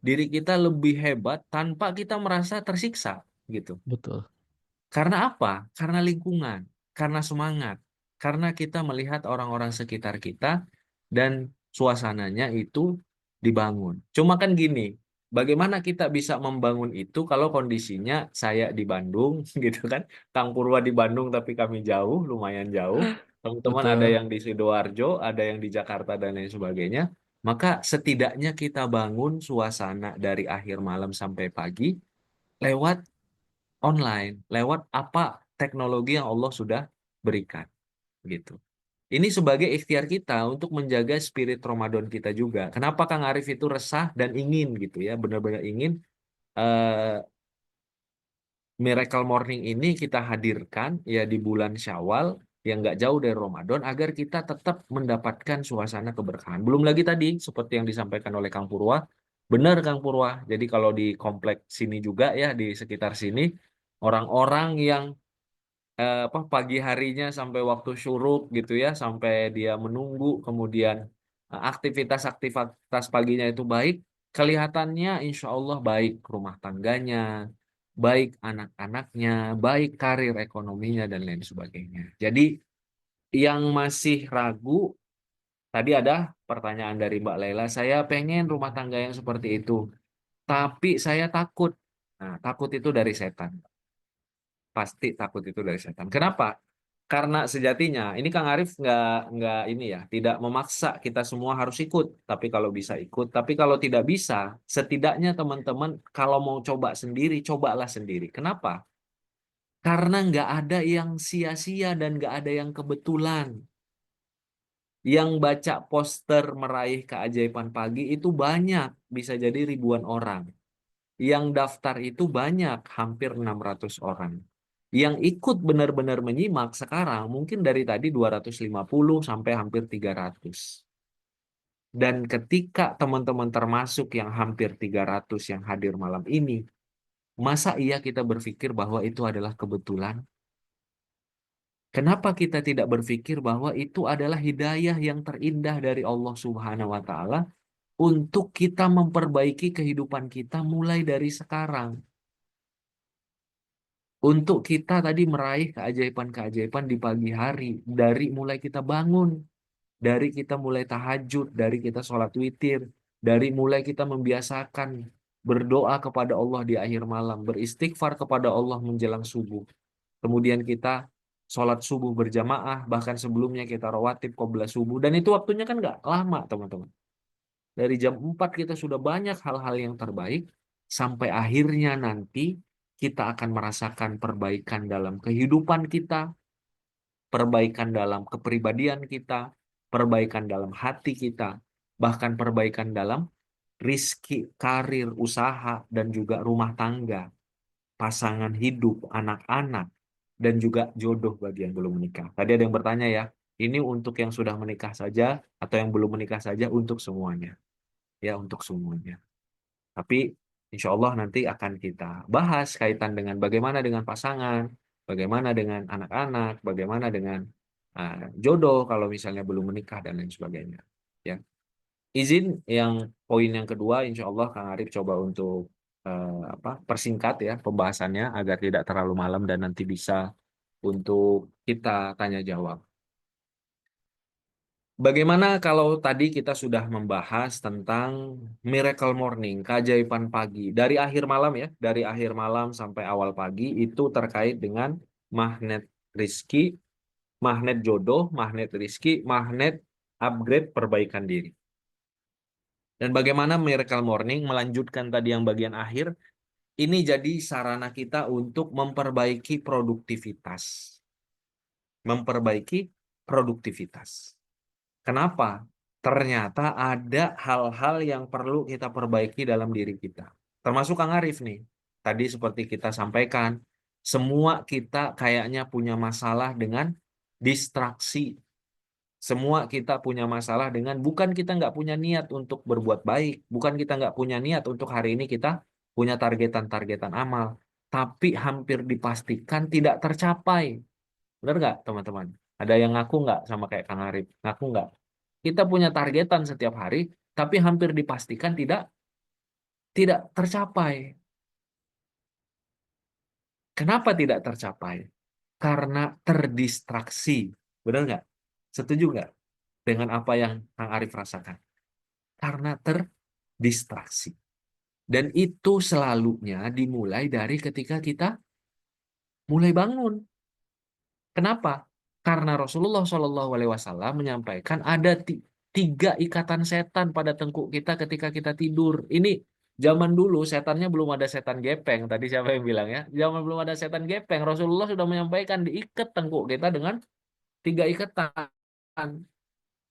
diri kita lebih hebat tanpa kita merasa tersiksa gitu. Betul. Karena apa? Karena lingkungan, karena semangat, karena kita melihat orang-orang sekitar kita dan suasananya itu dibangun. Cuma kan gini, bagaimana kita bisa membangun itu kalau kondisinya saya di Bandung, gitu kan? Kang Purwa di Bandung tapi kami jauh, lumayan jauh. Teman-teman ada Betul. yang di Sidoarjo, ada yang di Jakarta dan lain sebagainya. Maka setidaknya kita bangun suasana dari akhir malam sampai pagi lewat online, lewat apa teknologi yang Allah sudah berikan, gitu. Ini sebagai ikhtiar kita untuk menjaga spirit Ramadan kita juga. Kenapa Kang Arif itu resah dan ingin gitu ya, benar-benar ingin eh, Miracle Morning ini kita hadirkan ya di bulan Syawal yang nggak jauh dari Ramadan agar kita tetap mendapatkan suasana keberkahan. Belum lagi tadi seperti yang disampaikan oleh Kang Purwa, benar Kang Purwa. Jadi kalau di komplek sini juga ya di sekitar sini orang-orang yang apa pagi harinya sampai waktu syuruk gitu ya, sampai dia menunggu, kemudian aktivitas-aktivitas paginya itu baik, kelihatannya insya Allah baik rumah tangganya, baik anak-anaknya, baik karir ekonominya dan lain sebagainya. Jadi yang masih ragu, tadi ada pertanyaan dari Mbak Laila, saya pengen rumah tangga yang seperti itu, tapi saya takut. Nah, takut itu dari setan. Pasti takut itu dari setan. Kenapa? Karena sejatinya ini Kang Arif nggak ini ya, tidak memaksa kita semua harus ikut. Tapi kalau bisa ikut, tapi kalau tidak bisa, setidaknya teman-teman kalau mau coba sendiri, cobalah sendiri. Kenapa? Karena nggak ada yang sia-sia dan nggak ada yang kebetulan. Yang baca poster meraih keajaiban pagi itu banyak, bisa jadi ribuan orang. Yang daftar itu banyak, hampir 600 orang. Yang ikut benar-benar menyimak sekarang mungkin dari tadi 250 sampai hampir 300. Dan ketika teman-teman termasuk yang hampir 300 yang hadir malam ini, masa iya kita berpikir bahwa itu adalah kebetulan? Kenapa kita tidak berpikir bahwa itu adalah hidayah yang terindah dari Allah Subhanahu wa Ta'ala untuk kita memperbaiki kehidupan kita mulai dari sekarang? Untuk kita tadi meraih keajaiban-keajaiban di pagi hari, dari mulai kita bangun, dari kita mulai tahajud, dari kita sholat witir, dari mulai kita membiasakan berdoa kepada Allah di akhir malam, beristighfar kepada Allah menjelang subuh. Kemudian kita sholat subuh berjamaah, bahkan sebelumnya kita rawatib qabla subuh. Dan itu waktunya kan nggak lama, teman-teman. Dari jam 4 kita sudah banyak hal-hal yang terbaik, sampai akhirnya nanti kita akan merasakan perbaikan dalam kehidupan kita, perbaikan dalam kepribadian kita, perbaikan dalam hati kita, bahkan perbaikan dalam rizki, karir, usaha, dan juga rumah tangga, pasangan hidup, anak-anak, dan juga jodoh bagi yang belum menikah. Tadi ada yang bertanya ya, ini untuk yang sudah menikah saja atau yang belum menikah saja, untuk semuanya. Ya, untuk semuanya. Tapi insya Allah nanti akan kita bahas kaitan dengan bagaimana dengan pasangan, bagaimana dengan anak-anak, bagaimana dengan jodoh kalau misalnya belum menikah dan lain sebagainya. Ya, izin yang poin yang kedua, insya Allah Kang Arif coba untuk persingkat ya pembahasannya agar tidak terlalu malam dan nanti bisa untuk kita tanya jawab. Bagaimana kalau tadi kita sudah membahas tentang miracle morning, keajaiban pagi, dari akhir malam ya, dari akhir malam sampai awal pagi itu terkait dengan magnet rizki, magnet jodoh, magnet rizki, magnet upgrade perbaikan diri. Dan bagaimana miracle morning melanjutkan tadi yang bagian akhir, ini jadi sarana kita untuk memperbaiki produktivitas. Memperbaiki produktivitas. Kenapa? Ternyata ada hal-hal yang perlu kita perbaiki dalam diri kita. Termasuk Kang Arif nih. Tadi seperti kita sampaikan, semua kita kayaknya punya masalah dengan distraksi. Semua kita punya masalah dengan bukan kita nggak punya niat untuk berbuat baik, bukan kita nggak punya niat untuk hari ini kita punya targetan-targetan amal, tapi hampir dipastikan tidak tercapai. Benar nggak teman-teman? Ada yang ngaku nggak sama kayak Kang Arif? Ngaku nggak? Kita punya targetan setiap hari, tapi hampir dipastikan tidak tercapai. Kenapa tidak tercapai? Karena terdistraksi. Benar nggak? Setuju nggak dengan apa yang Kang Arif rasakan? Karena terdistraksi. Dan itu selalunya dimulai dari ketika kita mulai bangun. Kenapa? Karena Rasulullah SAW menyampaikan ada tiga ikatan setan pada tengkuk kita ketika kita tidur. Ini zaman dulu setannya belum ada setan gepeng. Tadi siapa yang bilang ya? Zaman belum ada setan gepeng. Rasulullah sudah menyampaikan diikat tengkuk kita dengan tiga ikatan.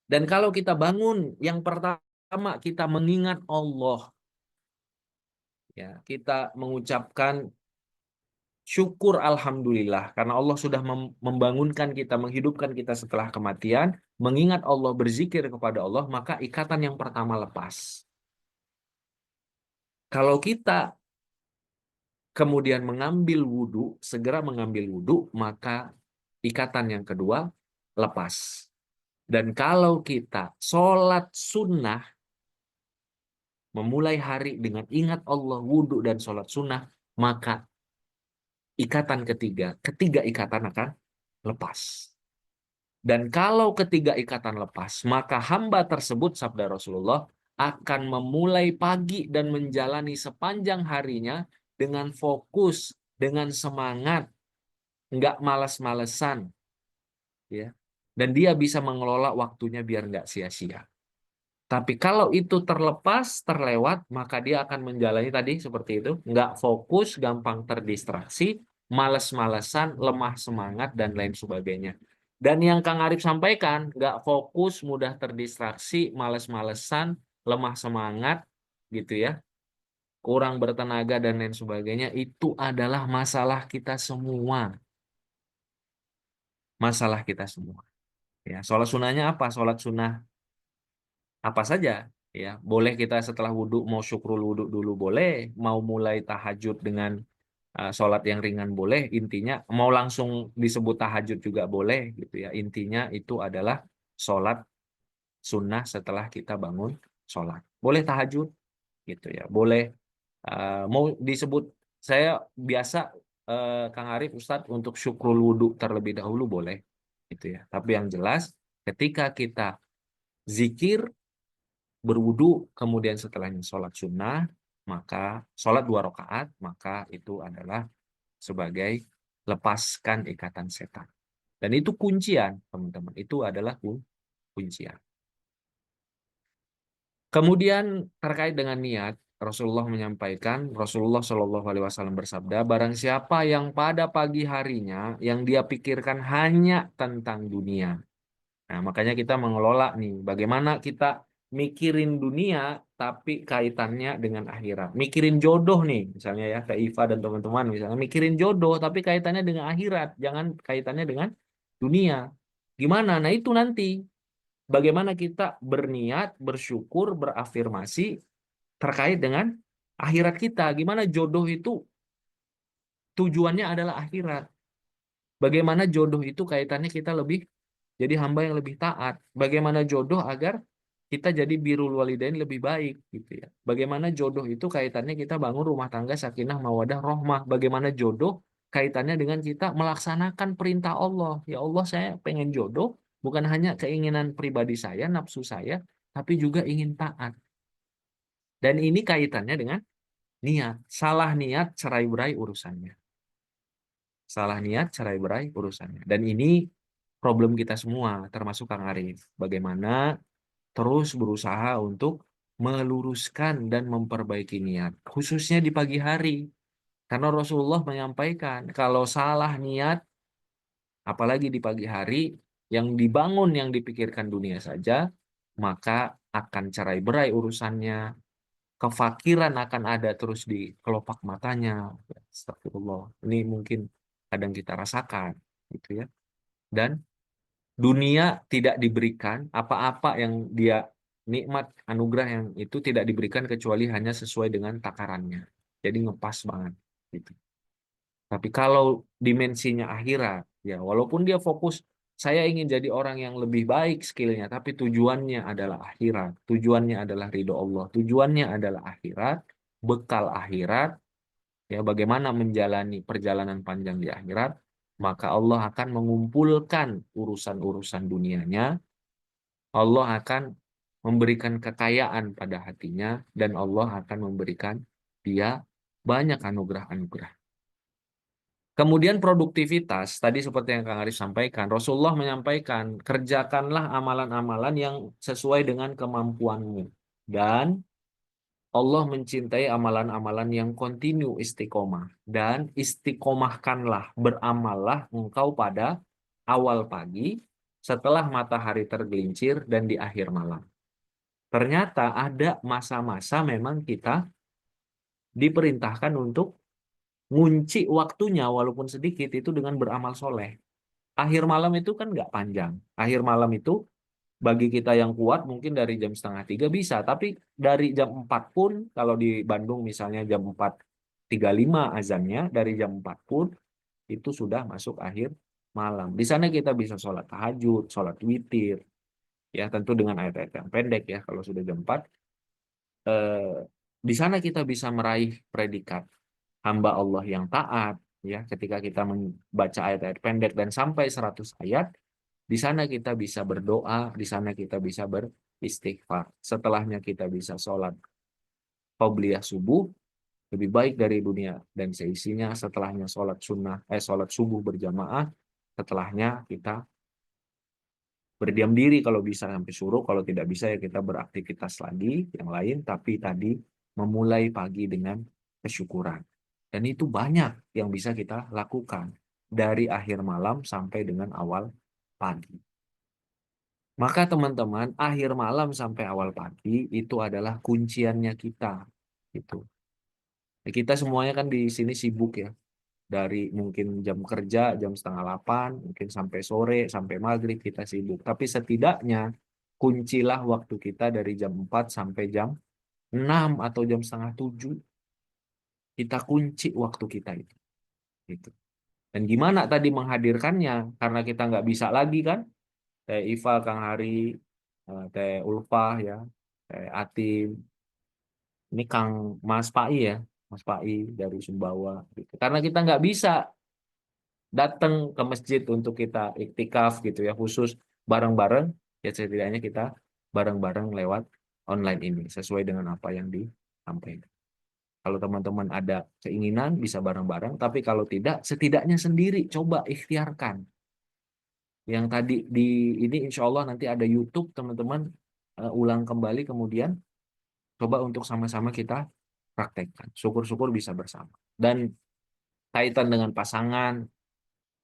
Dan kalau kita bangun, yang pertama kita mengingat Allah. Ya, kita mengucapkan syukur alhamdulillah karena Allah sudah membangunkan kita, menghidupkan kita setelah kematian, mengingat Allah, berzikir kepada Allah, maka ikatan yang pertama lepas. Kalau kita kemudian mengambil wudhu, segera mengambil wudhu, maka ikatan yang kedua lepas. Dan kalau kita sholat sunnah, memulai hari dengan ingat Allah, wudhu dan sholat sunnah, maka ikatan ketiga ikatan akan lepas. Dan kalau ketiga ikatan lepas, maka hamba tersebut, sabda Rasulullah, akan memulai pagi dan menjalani sepanjang harinya dengan fokus, dengan semangat, nggak malas-malesan, ya. Dan dia bisa mengelola waktunya biar nggak sia-sia. Tapi kalau itu terlepas, terlewat, maka dia akan menjalani tadi seperti itu, nggak fokus, gampang terdistraksi, males-malesan, lemah semangat, dan lain sebagainya. Dan yang Kang Arif sampaikan, nggak fokus, mudah terdistraksi, males-malesan, lemah semangat, gitu ya, kurang bertenaga, dan lain sebagainya, itu adalah masalah kita semua. Masalah kita semua. Ya, sholat sunnahnya apa? Sholat sunnah apa saja, ya boleh kita setelah wudhu mau syukrul wudhu dulu boleh, mau mulai tahajud dengan sholat yang ringan boleh, intinya mau langsung disebut tahajud juga boleh gitu ya, intinya itu adalah sholat sunnah setelah kita bangun sholat, boleh tahajud gitu ya, boleh mau disebut, saya biasa Kang Arif Ustadz untuk syukrul wudhu terlebih dahulu boleh gitu ya, tapi yang jelas ketika kita zikir, berwudu, kemudian setelahnya sholat sunnah, maka sholat 2 rakaat, maka itu adalah sebagai lepaskan ikatan setan. Dan itu kuncian, teman-teman. Itu adalah kuncian. Kemudian terkait dengan niat, Rasulullah menyampaikan, Rasulullah Shallallahu Alaihi Wasallam bersabda, barang siapa yang pada pagi harinya yang dia pikirkan hanya tentang dunia. Nah, makanya kita mengelola nih, bagaimana kita mikirin dunia tapi kaitannya dengan akhirat. Mikirin jodoh nih, misalnya ya, Kak Iva dan teman-teman misalnya mikirin jodoh tapi kaitannya dengan akhirat, jangan kaitannya dengan dunia. Gimana? Nah, itu nanti bagaimana kita berniat, bersyukur, berafirmasi terkait dengan akhirat kita. Gimana jodoh itu tujuannya adalah akhirat. Bagaimana jodoh itu kaitannya kita lebih jadi hamba yang lebih taat. Bagaimana jodoh agar kita jadi birrul walidain lebih baik gitu ya. Bagaimana jodoh itu kaitannya kita bangun rumah tangga sakinah mawadah rohmah. Bagaimana jodoh kaitannya dengan kita melaksanakan perintah Allah. Ya Allah, saya pengen jodoh, bukan hanya keinginan pribadi saya, nafsu saya, tapi juga ingin taat. Dan ini kaitannya dengan niat. Salah niat cerai-berai urusannya. Salah niat cerai-berai urusannya. Dan ini problem kita semua, termasuk Kang Arif. Bagaimana terus berusaha untuk meluruskan dan memperbaiki niat, khususnya di pagi hari. Karena Rasulullah menyampaikan, kalau salah niat, apalagi di pagi hari, yang dibangun, yang dipikirkan dunia saja, maka akan cerai-berai urusannya, kefakiran akan ada terus di kelopak matanya. Astagfirullah. Ini mungkin kadang kita rasakan, gitu ya. Dan dunia tidak diberikan apa-apa yang dia nikmat, anugerah yang itu tidak diberikan kecuali hanya sesuai dengan takarannya. Jadi ngepas banget gitu. Tapi kalau dimensinya akhirat, ya walaupun dia fokus saya ingin jadi orang yang lebih baik skillnya, tapi tujuannya adalah akhirat, tujuannya adalah ridho Allah, tujuannya adalah akhirat, bekal akhirat, ya bagaimana menjalani perjalanan panjang di akhirat, maka Allah akan mengumpulkan urusan-urusan dunianya, Allah akan memberikan kekayaan pada hatinya, dan Allah akan memberikan dia banyak anugerah-anugerah. Kemudian produktivitas, tadi seperti yang Kang Arif sampaikan, Rasulullah menyampaikan, kerjakanlah amalan-amalan yang sesuai dengan kemampuanmu. Dan Allah mencintai amalan-amalan yang kontinu istiqomah. Dan istiqomahkanlah, beramallah engkau pada awal pagi, setelah matahari tergelincir, dan di akhir malam. Ternyata ada masa-masa memang kita diperintahkan untuk ngunci waktunya walaupun sedikit itu dengan beramal soleh. Akhir malam itu kan nggak panjang. Akhir malam itu bagi kita yang kuat mungkin dari jam setengah tiga bisa, tapi dari jam 4 pun, kalau di Bandung misalnya jam 4.35 azannya, dari jam 4 pun itu sudah masuk akhir malam. Di sana kita bisa sholat tahajud, sholat witir, ya tentu dengan ayat-ayat yang pendek ya kalau sudah jam 4. Di sana kita bisa meraih predikat hamba Allah yang taat, ya ketika kita membaca ayat-ayat pendek dan sampai 100 ayat. Di sana kita bisa berdoa, di sana kita bisa beristighfar. Setelahnya kita bisa sholat qobliyah subuh, lebih baik dari dunia dan seisinya. Setelahnya sholat subuh berjamaah. Setelahnya kita berdiam diri kalau bisa sampai suruh, kalau tidak bisa ya kita beraktivitas lagi yang lain, tapi tadi memulai pagi dengan kesyukuran. Dan itu banyak yang bisa kita lakukan dari akhir malam sampai dengan awal pagi. Maka teman-teman, akhir malam sampai awal pagi itu adalah kunciannya kita. Gitu. Kita semuanya kan di sini sibuk ya. Dari mungkin jam kerja, jam setengah 8, mungkin sampai sore, sampai maghrib kita sibuk. Tapi setidaknya kuncilah waktu kita dari jam 4 sampai jam 6 atau jam setengah 7. Kita kunci waktu kita itu. Gitu. Dan gimana tadi menghadirkannya? Karena kita nggak bisa lagi kan? Teh Iva, Kang Hari, Teh Ulfah ya, Teh Atim, ini Kang Mas Pai ya, Mas Pai dari Sumbawa. Gitu. Karena kita nggak bisa datang ke masjid untuk kita iktikaf gitu ya, khusus bareng-bareng, ya setidaknya kita bareng-bareng lewat online ini, sesuai dengan apa yang disampaikan. Kalau teman-teman ada keinginan bisa bareng-bareng, tapi kalau tidak, setidaknya sendiri, coba ikhtiarkan. Yang tadi di ini insya Allah nanti ada YouTube, teman-teman ulang kembali, kemudian coba untuk sama-sama kita praktekkan. Syukur-syukur bisa bersama. Dan kaitan dengan pasangan,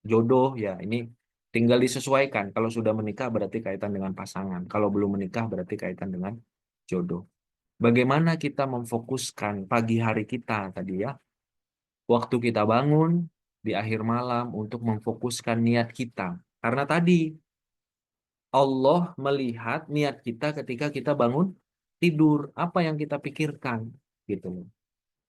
jodoh, ya ini tinggal disesuaikan. Kalau sudah menikah berarti kaitan dengan pasangan. Kalau belum menikah berarti kaitan dengan jodoh. Bagaimana kita memfokuskan pagi hari kita tadi ya, waktu kita bangun di akhir malam untuk memfokuskan niat kita. Karena tadi Allah melihat niat kita ketika kita bangun tidur, apa yang kita pikirkan gitu.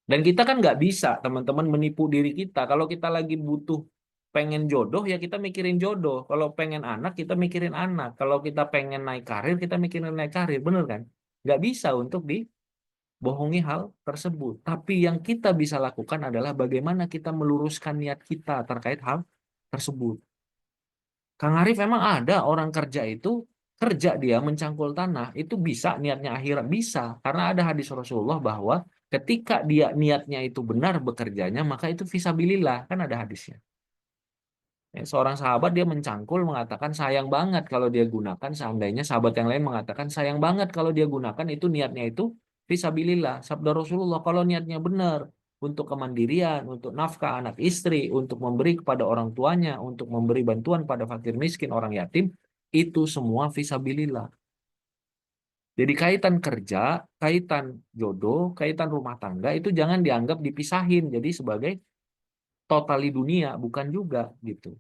Dan kita kan nggak bisa teman-teman menipu diri kita. Kalau kita lagi butuh pengen jodoh ya kita mikirin jodoh. Kalau pengen anak kita mikirin anak. Kalau kita pengen naik karir kita mikirin naik karir, bener kan? Nggak bisa untuk dibohongi hal tersebut. Tapi yang kita bisa lakukan adalah bagaimana kita meluruskan niat kita terkait hal tersebut. Kang Arif, emang ada orang kerja itu kerja dia mencangkul tanah itu bisa niatnya akhirat? Bisa, karena ada hadis Rasulullah bahwa ketika dia niatnya itu benar bekerjanya maka itu fisabilillah, kan ada hadisnya. Ya, seorang sahabat dia mencangkul mengatakan sayang banget kalau dia gunakan, seandainya sahabat yang lain mengatakan sayang banget kalau dia gunakan itu niatnya itu fisabilillah. Sabda Rasulullah, kalau niatnya benar untuk kemandirian, untuk nafkah anak istri, untuk memberi kepada orang tuanya, untuk memberi bantuan pada fakir miskin, orang yatim, itu semua fisabilillah. Jadi kaitan kerja, kaitan jodoh, kaitan rumah tangga itu jangan dianggap dipisahin jadi sebagai totali dunia, bukan juga gitu.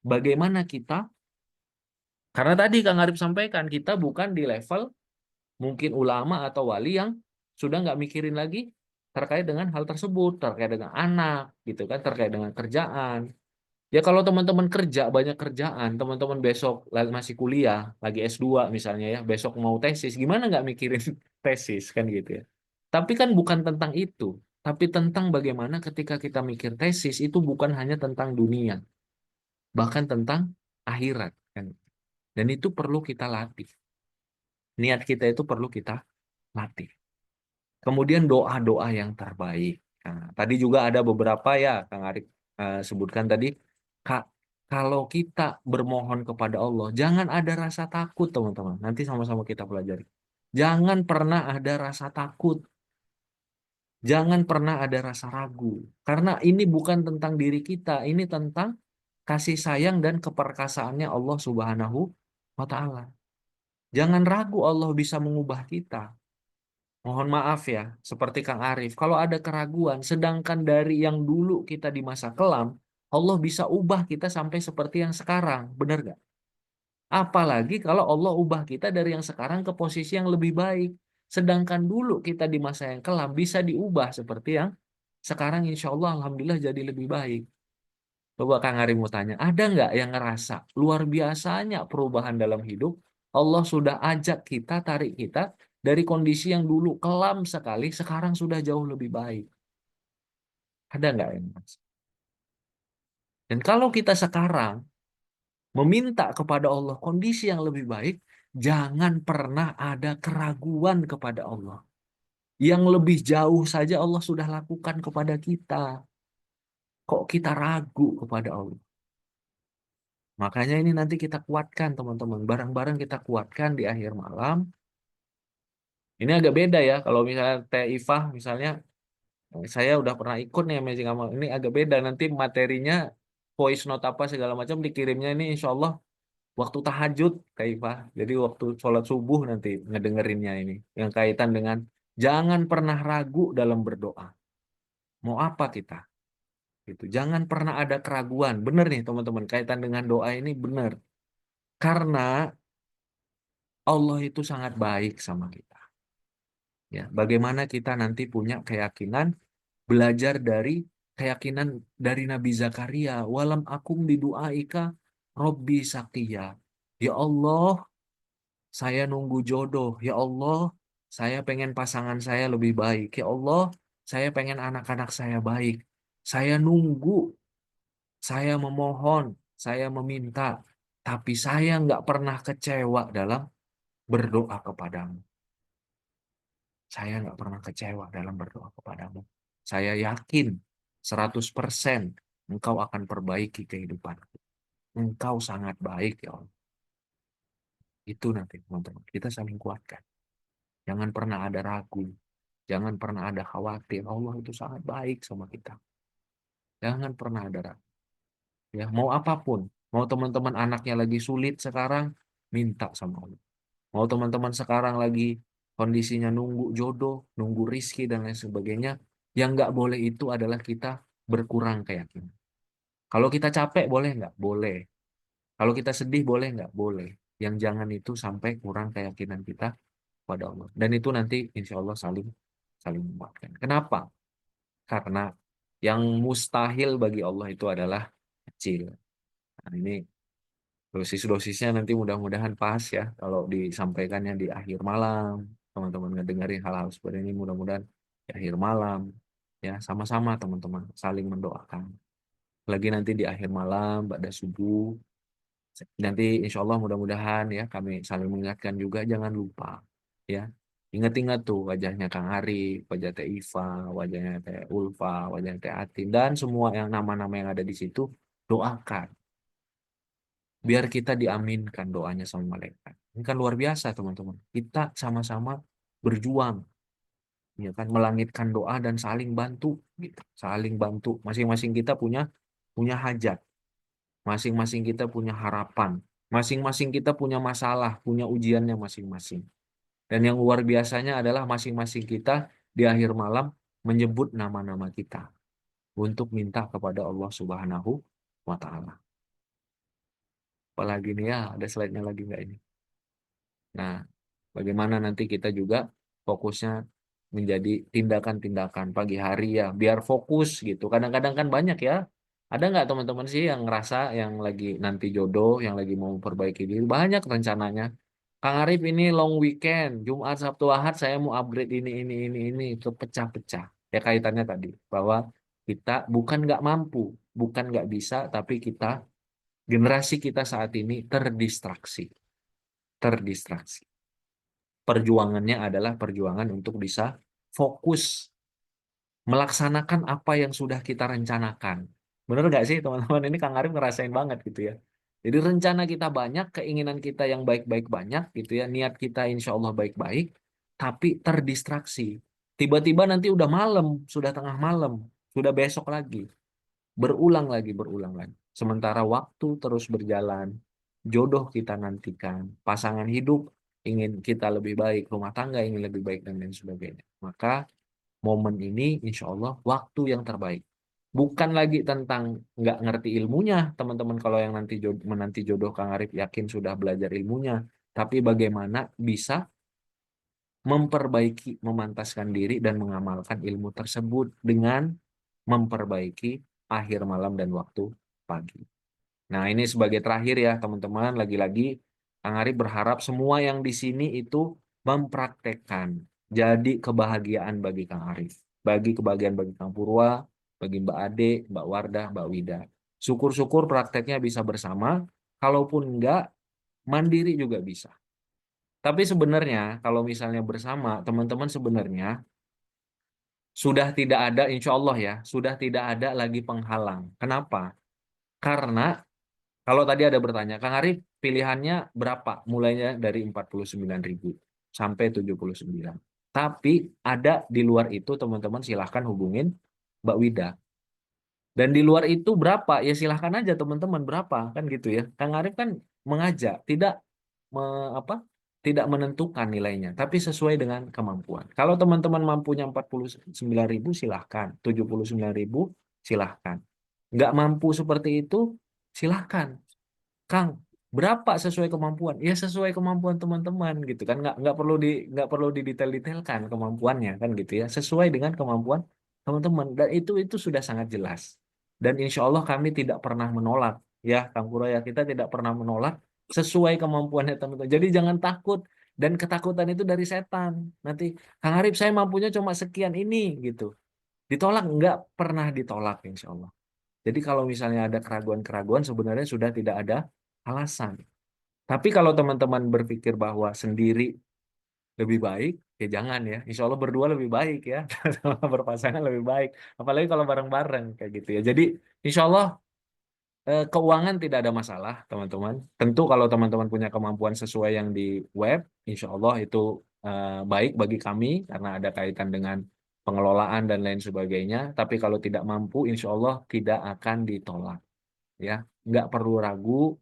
Bagaimana kita, karena tadi Kang Arif sampaikan, kita bukan di level mungkin ulama atau wali yang sudah nggak mikirin lagi terkait dengan hal tersebut, terkait dengan anak, gitu kan, terkait dengan kerjaan. Ya kalau teman-teman kerja, banyak kerjaan, teman-teman besok masih kuliah, lagi S2 misalnya ya, besok mau tesis, gimana nggak mikirin tesis kan gitu ya. Tapi kan bukan tentang itu. Tapi tentang bagaimana ketika kita mikir tesis itu bukan hanya tentang dunia, bahkan tentang akhirat kan. Dan itu perlu kita latih. Niat kita itu perlu kita latih. Kemudian doa-doa yang terbaik. Nah, tadi juga ada beberapa ya Kang Arif sebutkan tadi, Kak, kalau kita bermohon kepada Allah, jangan ada rasa takut teman-teman. Nanti sama-sama kita pelajari. Jangan pernah ada rasa takut. Jangan pernah ada rasa ragu. Karena ini bukan tentang diri kita, ini tentang kasih sayang dan keperkasaannya Allah Subhanahu wa Ta'ala. Jangan ragu Allah bisa mengubah kita. Mohon maaf ya, seperti Kang Arif, kalau ada keraguan, sedangkan dari yang dulu kita di masa kelam, Allah bisa ubah kita sampai seperti yang sekarang. Benar gak? Apalagi kalau Allah ubah kita dari yang sekarang ke posisi yang lebih baik. Sedangkan dulu kita di masa yang kelam bisa diubah seperti yang sekarang insya Allah Alhamdulillah jadi lebih baik. Coba Kang Arif mau tanya, ada nggak yang ngerasa luar biasanya perubahan dalam hidup? Allah sudah ajak kita, tarik kita dari kondisi yang dulu kelam sekali, sekarang sudah jauh lebih baik. Ada nggak yang ngerasa? Dan kalau kita sekarang meminta kepada Allah kondisi yang lebih baik, jangan pernah ada keraguan kepada Allah. Yang lebih jauh saja Allah sudah lakukan kepada kita. Kok kita ragu kepada Allah? Makanya ini nanti kita kuatkan teman-teman. Bareng-bareng kita kuatkan di akhir malam. Ini agak beda ya. Kalau misalnya Teh Ifah misalnya, saya udah pernah ikut nih Amazing Amal. Ini agak beda. Nanti materinya, voice note apa segala macam dikirimnya ini insya Allah waktu tahajud Teh Ifah. Jadi waktu sholat subuh nanti ngedengerinnya ini. Yang kaitan dengan jangan pernah ragu dalam berdoa. Mau apa kita? Gitu. Jangan pernah ada keraguan. Benar nih teman-teman. Kaitan dengan doa ini benar. Karena Allah itu sangat baik sama kita. Ya, bagaimana kita nanti punya keyakinan belajar dari keyakinan dari Nabi Zakaria, walam akum bidu'aika Robbi Sakia. Ya Allah, saya nunggu jodoh. Ya Allah, saya pengen pasangan saya lebih baik. Ya Allah, saya pengen anak-anak saya baik. Saya nunggu, saya memohon, saya meminta, tapi saya nggak pernah kecewa dalam berdoa kepadamu. Saya nggak pernah kecewa dalam berdoa kepadamu. Saya yakin 100% Engkau akan perbaiki kehidupanku. Engkau sangat baik ya Allah. Itu nanti teman-teman. Kita saling kuatkan. Jangan pernah ada ragu. Jangan pernah ada khawatir. Allah itu sangat baik sama kita. Jangan pernah ada ragu. Ya, mau apapun. Mau teman-teman anaknya lagi sulit sekarang, minta sama Allah. Mau teman-teman sekarang lagi kondisinya nunggu jodoh, nunggu rizki dan lain sebagainya, yang nggak boleh itu adalah kita berkurang keyakinan. Kalau kita capek boleh nggak? Boleh. Kalau kita sedih boleh nggak? Boleh. Yang jangan itu sampai kurang keyakinan kita pada Allah. Dan itu nanti insya Allah saling saling menguatkan. Kenapa? Karena yang mustahil bagi Allah itu adalah kecil. Nah, ini dosis-dosisnya nanti mudah-mudahan pas ya kalau disampaikannya di akhir malam. Teman-teman ngedengerin hal-hal seperti ini mudah-mudahan di akhir malam ya sama-sama teman-teman saling mendoakan. Lagi nanti di akhir malam pada subuh nanti insya Allah mudah-mudahan ya kami saling mengingatkan juga jangan lupa ya. Ingat-ingat tuh wajahnya Kang Arif, wajah Teh Iva, wajahnya Teh Ulfa, wajahnya Teh Atin dan semua yang nama-nama yang ada di situ doakan biar kita diaminkan doanya sama malaikat. Ini kan luar biasa teman-teman. Kita sama-sama berjuang, ya kan, melangitkan doa dan saling bantu, gitu. Saling bantu. Masing-masing kita punya punya hajat, masing-masing kita punya harapan, masing-masing kita punya masalah, punya ujiannya masing-masing. Dan yang luar biasanya adalah masing-masing kita di akhir malam menyebut nama-nama kita untuk minta kepada Allah Subhanahu wa Ta'ala. Apalagi nih ya, ada slide-nya lagi nggak ini? Nah, bagaimana nanti kita juga fokusnya menjadi tindakan-tindakan pagi hari ya, biar fokus gitu. Kadang-kadang kan banyak ya. Ada nggak teman-teman sih yang ngerasa yang lagi nanti jodoh, yang lagi mau memperbaiki diri, banyak rencananya. Kang Arif ini long weekend, Jumat, Sabtu, Ahad saya mau upgrade ini, itu pecah-pecah. Ya kaitannya tadi bahwa kita bukan nggak mampu, bukan nggak bisa, tapi generasi kita saat ini terdistraksi. Perjuangannya adalah perjuangan untuk bisa fokus melaksanakan apa yang sudah kita rencanakan. Bener nggak sih teman-teman? Ini Kang Arif ngerasain banget gitu ya. Jadi rencana kita banyak, keinginan kita yang baik-baik banyak gitu ya, niat kita insya Allah baik-baik, tapi terdistraksi. Tiba-tiba nanti udah malam, sudah tengah malam, sudah besok lagi, berulang lagi, berulang lagi. Sementara waktu terus berjalan, jodoh kita nantikan, pasangan hidup ingin kita lebih baik, rumah tangga ingin lebih baik, dan lain sebagainya. Maka momen ini insya Allah waktu yang terbaik. Bukan lagi tentang nggak ngerti ilmunya, teman-teman kalau yang menanti jodoh Kang Arif yakin sudah belajar ilmunya. Tapi bagaimana bisa memperbaiki, memantaskan diri dan mengamalkan ilmu tersebut dengan memperbaiki akhir malam dan waktu pagi. Nah, ini sebagai terakhir ya, teman-teman. Lagi-lagi, Kang Arif berharap semua yang di sini itu mempraktekkan. Jadi kebahagiaan bagi Kang Arif. Bagi kebahagiaan bagi Kang Purwa, bagi Mbak Ade, Mbak Wardah, Mbak Wida. Syukur-syukur prakteknya bisa bersama. Kalaupun enggak, mandiri juga bisa. Tapi sebenarnya, kalau misalnya bersama, teman-teman sebenarnya sudah tidak ada, insya Allah ya, sudah tidak ada lagi penghalang. Kenapa? Karena kalau tadi ada bertanya, Kang Arif pilihannya berapa? Mulainya dari 49.000 sampai 79. Tapi ada di luar itu teman-teman silahkan hubungin Mbak Wida. Dan di luar itu berapa? Ya silahkan aja teman-teman berapa kan gitu ya. Kang Arif kan mengajak, tidak apa? Tidak menentukan nilainya, tapi sesuai dengan kemampuan. Kalau teman-teman mampunya 49.000 silahkan, 79.000 silahkan. Nggak mampu seperti itu silahkan. Kang, berapa sesuai kemampuan? Ya sesuai kemampuan teman-teman gitu kan. Nggak perlu didetail-detailkan kemampuannya kan gitu ya. Sesuai dengan kemampuan teman-teman. Dan itu sudah sangat jelas. Dan insya Allah kami tidak pernah menolak ya, Kang Pura ya, kita tidak pernah menolak sesuai kemampuannya teman-teman. Jadi jangan takut, dan ketakutan itu dari setan. Nanti Kang Arif saya mampunya cuma sekian ini gitu. Ditolak nggak pernah ditolak insya Allah. Jadi kalau misalnya ada keraguan-keraguan sebenarnya sudah tidak ada alasan. Tapi kalau teman-teman berpikir bahwa sendiri lebih baik, ya jangan ya. Insya Allah berdua lebih baik ya. Sama berpasangan lebih baik. Apalagi kalau bareng-bareng kayak gitu ya. Jadi insya Allah keuangan tidak ada masalah teman-teman. Tentu kalau teman-teman punya kemampuan sesuai yang di web, insya Allah itu baik bagi kami karena ada kaitan dengan pengelolaan dan lain sebagainya. Tapi kalau tidak mampu, insya Allah tidak akan ditolak ya, nggak perlu ragu.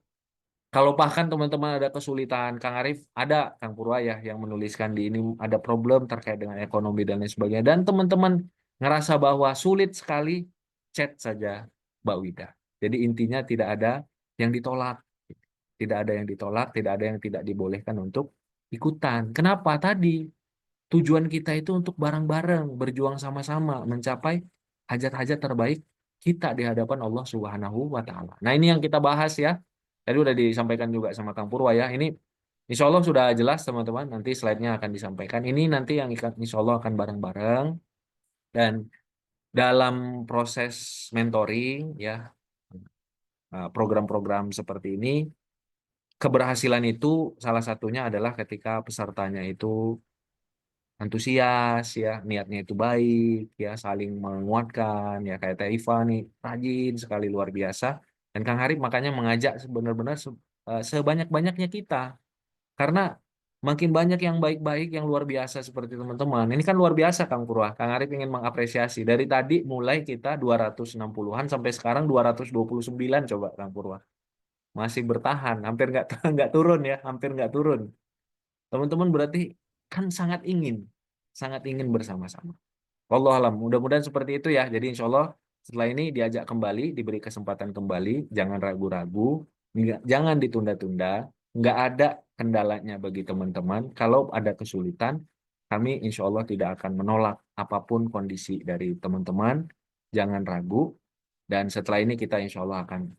Kalau bahkan teman-teman ada kesulitan, Kang Arif ada, Kang Purwa ya yang menuliskan di ini ada problem terkait dengan ekonomi dan lain sebagainya, dan teman-teman ngerasa bahwa sulit sekali, chat saja Mbak Wida. Jadi intinya tidak ada yang ditolak, tidak ada yang ditolak, tidak ada yang tidak dibolehkan untuk ikutan. Kenapa? Tadi tujuan kita itu untuk bareng-bareng berjuang sama-sama mencapai hajat-hajat terbaik kita di hadapan Allah Subhanahu wa taala. Nah, ini yang kita bahas ya. Tadi udah disampaikan juga sama Kang Purwa ya. Ini insya Allah sudah jelas teman-teman. Nanti slide-nya akan disampaikan. Ini nanti yang insya Allah akan bareng-bareng, dan dalam proses mentoring ya, program-program seperti ini, keberhasilan itu salah satunya adalah ketika pesertanya itu antusias ya, niatnya itu baik ya, saling menguatkan ya, kayak Teh Iva nih rajin sekali luar biasa, dan Kang Harip makanya mengajak benar-benar sebanyak-banyaknya kita, karena makin banyak yang baik-baik yang luar biasa seperti teman-teman ini kan luar biasa Kang Purwa. Kang Harip ingin mengapresiasi dari tadi mulai kita 260-an sampai sekarang 229, coba Kang Purwa masih bertahan, hampir nggak nggak turun ya, hampir nggak turun. Teman-teman berarti kan sangat ingin bersama-sama. Wallahualam, mudah-mudahan seperti itu ya. Jadi insya Allah setelah ini diajak kembali, diberi kesempatan kembali, jangan ragu-ragu, jangan ditunda-tunda, nggak ada kendalanya bagi teman-teman. Kalau ada kesulitan, kami insya Allah tidak akan menolak apapun kondisi dari teman-teman, jangan ragu, dan setelah ini kita insya Allah akan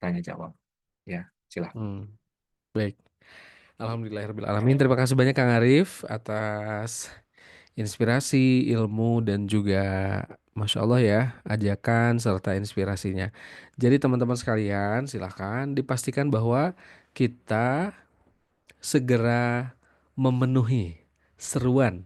tanya jawab. Ya, silahkan. Baik. Alhamdulillahirrahmanirrahim. Terima kasih banyak Kang Arif atas inspirasi, ilmu, dan juga Masya Allah ya, ajakan serta inspirasinya. Jadi teman-teman sekalian, silahkan dipastikan bahwa kita segera memenuhi seruan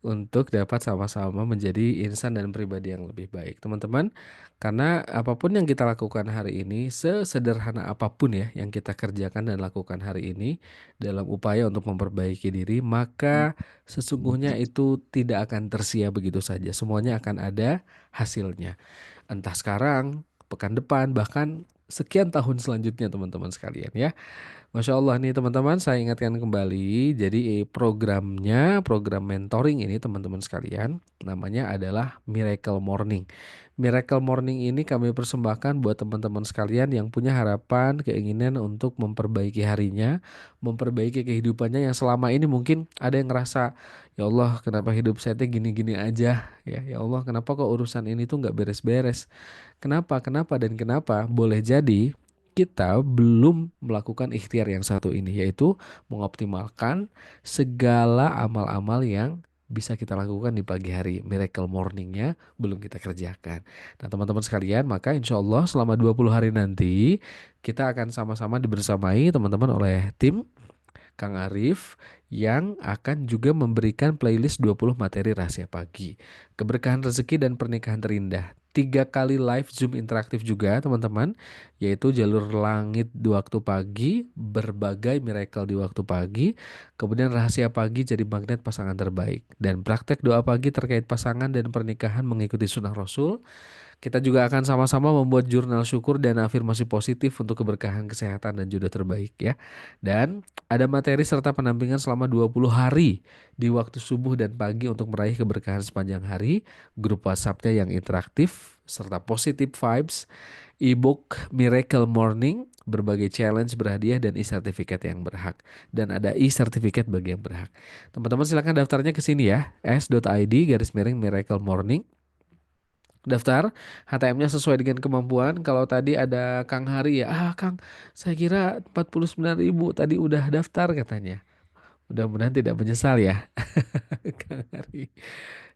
untuk dapat sama-sama menjadi insan dan pribadi yang lebih baik, teman-teman. Karena apapun yang kita lakukan hari ini, sesederhana apapun ya yang kita kerjakan dan lakukan hari ini dalam upaya untuk memperbaiki diri, maka sesungguhnya itu tidak akan tersia begitu saja. Semuanya akan ada hasilnya. Entah sekarang, pekan depan, bahkan sekian tahun selanjutnya, teman-teman sekalian ya. Masya Allah nih teman-teman, saya ingatkan kembali. Jadi program mentoring ini teman-teman sekalian, namanya adalah Miracle Morning. Miracle Morning ini kami persembahkan buat teman-teman sekalian yang punya harapan, keinginan untuk memperbaiki harinya, memperbaiki kehidupannya yang selama ini mungkin ada yang ngerasa, ya Allah kenapa hidup saya teh gini-gini aja, ya Allah kenapa kok urusan ini tuh nggak beres-beres. Kenapa, kenapa, dan kenapa? Boleh jadi kita belum melakukan ikhtiar yang satu ini, yaitu mengoptimalkan segala amal-amal yang bisa kita lakukan di pagi hari. Miracle morningnya belum kita kerjakan. Nah teman-teman sekalian, maka insya Allah selama 20 hari nanti kita akan sama-sama dibersamai teman-teman oleh tim Kang Arif yang akan juga memberikan playlist 20 materi rahasia pagi. Keberkahan rezeki dan pernikahan terindah. 3 kali live Zoom interaktif juga teman-teman, yaitu jalur langit di waktu pagi, berbagai miracle di waktu pagi, kemudian rahasia pagi jadi magnet pasangan terbaik, dan praktek doa pagi terkait pasangan dan pernikahan mengikuti sunnah Rasul. Kita juga akan sama-sama membuat jurnal syukur dan afirmasi positif untuk keberkahan kesehatan dan jodoh terbaik ya. Dan ada materi serta pendampingan selama 20 hari di waktu subuh dan pagi untuk meraih keberkahan sepanjang hari, grup WhatsApp-nya yang interaktif serta positive vibes, ebook Miracle Morning, berbagai challenge berhadiah dan e-sertifikat yang berhak. Dan ada e-sertifikat bagi yang berhak. Teman-teman silakan daftarnya ke sini ya, s.id/Miracle Morning. Daftar HTM-nya sesuai dengan kemampuan. Kalau tadi ada Kang Hari ya, Kang, saya kira 49.000 tadi udah daftar katanya. Mudah-mudahan tidak menyesal ya, Kang Hari.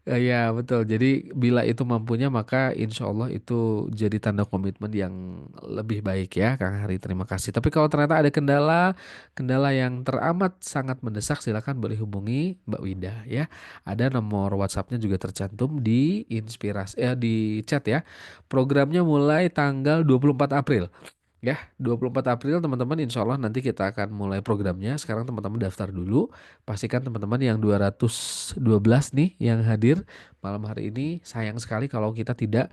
Ya betul. Jadi bila itu mampunya maka insya Allah itu jadi tanda komitmen yang lebih baik ya, Kang Hari. Terima kasih. Tapi kalau ternyata ada kendala yang teramat sangat mendesak, silakan boleh hubungi Mbak Wida ya. Ada nomor WhatsApp-nya juga tercantum di di chat ya. Programnya mulai tanggal 24 April. Ya, 24 April teman-teman insya Allah nanti kita akan mulai programnya. Sekarang teman-teman daftar dulu. Pastikan teman-teman yang 212 nih yang hadir malam hari ini. Sayang sekali kalau kita tidak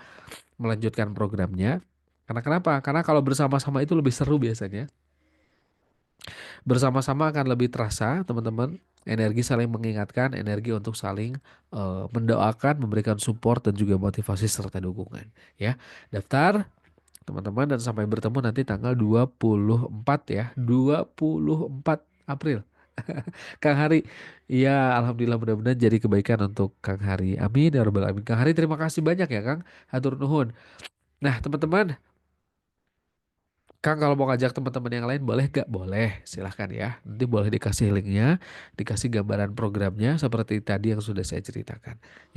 melanjutkan programnya. Karena kenapa? Karena kalau bersama-sama itu lebih seru biasanya. Bersama-sama akan lebih terasa teman-teman. Energi saling mengingatkan, energi untuk saling mendoakan, memberikan support dan juga motivasi serta dukungan. Ya, daftar teman-teman dan sampai bertemu nanti tanggal 24 ya, 24 April. Kang Hari, iya alhamdulillah mudah-mudahan jadi kebaikan untuk Kang Hari. Amin ya rabbal alamin. Kang Hari terima kasih banyak ya Kang. Hatur nuhun. Nah teman-teman, Kang kalau mau ngajak teman-teman yang lain boleh gak? Boleh, silahkan ya. Nanti boleh dikasih linknya, dikasih gambaran programnya seperti tadi yang sudah saya ceritakan.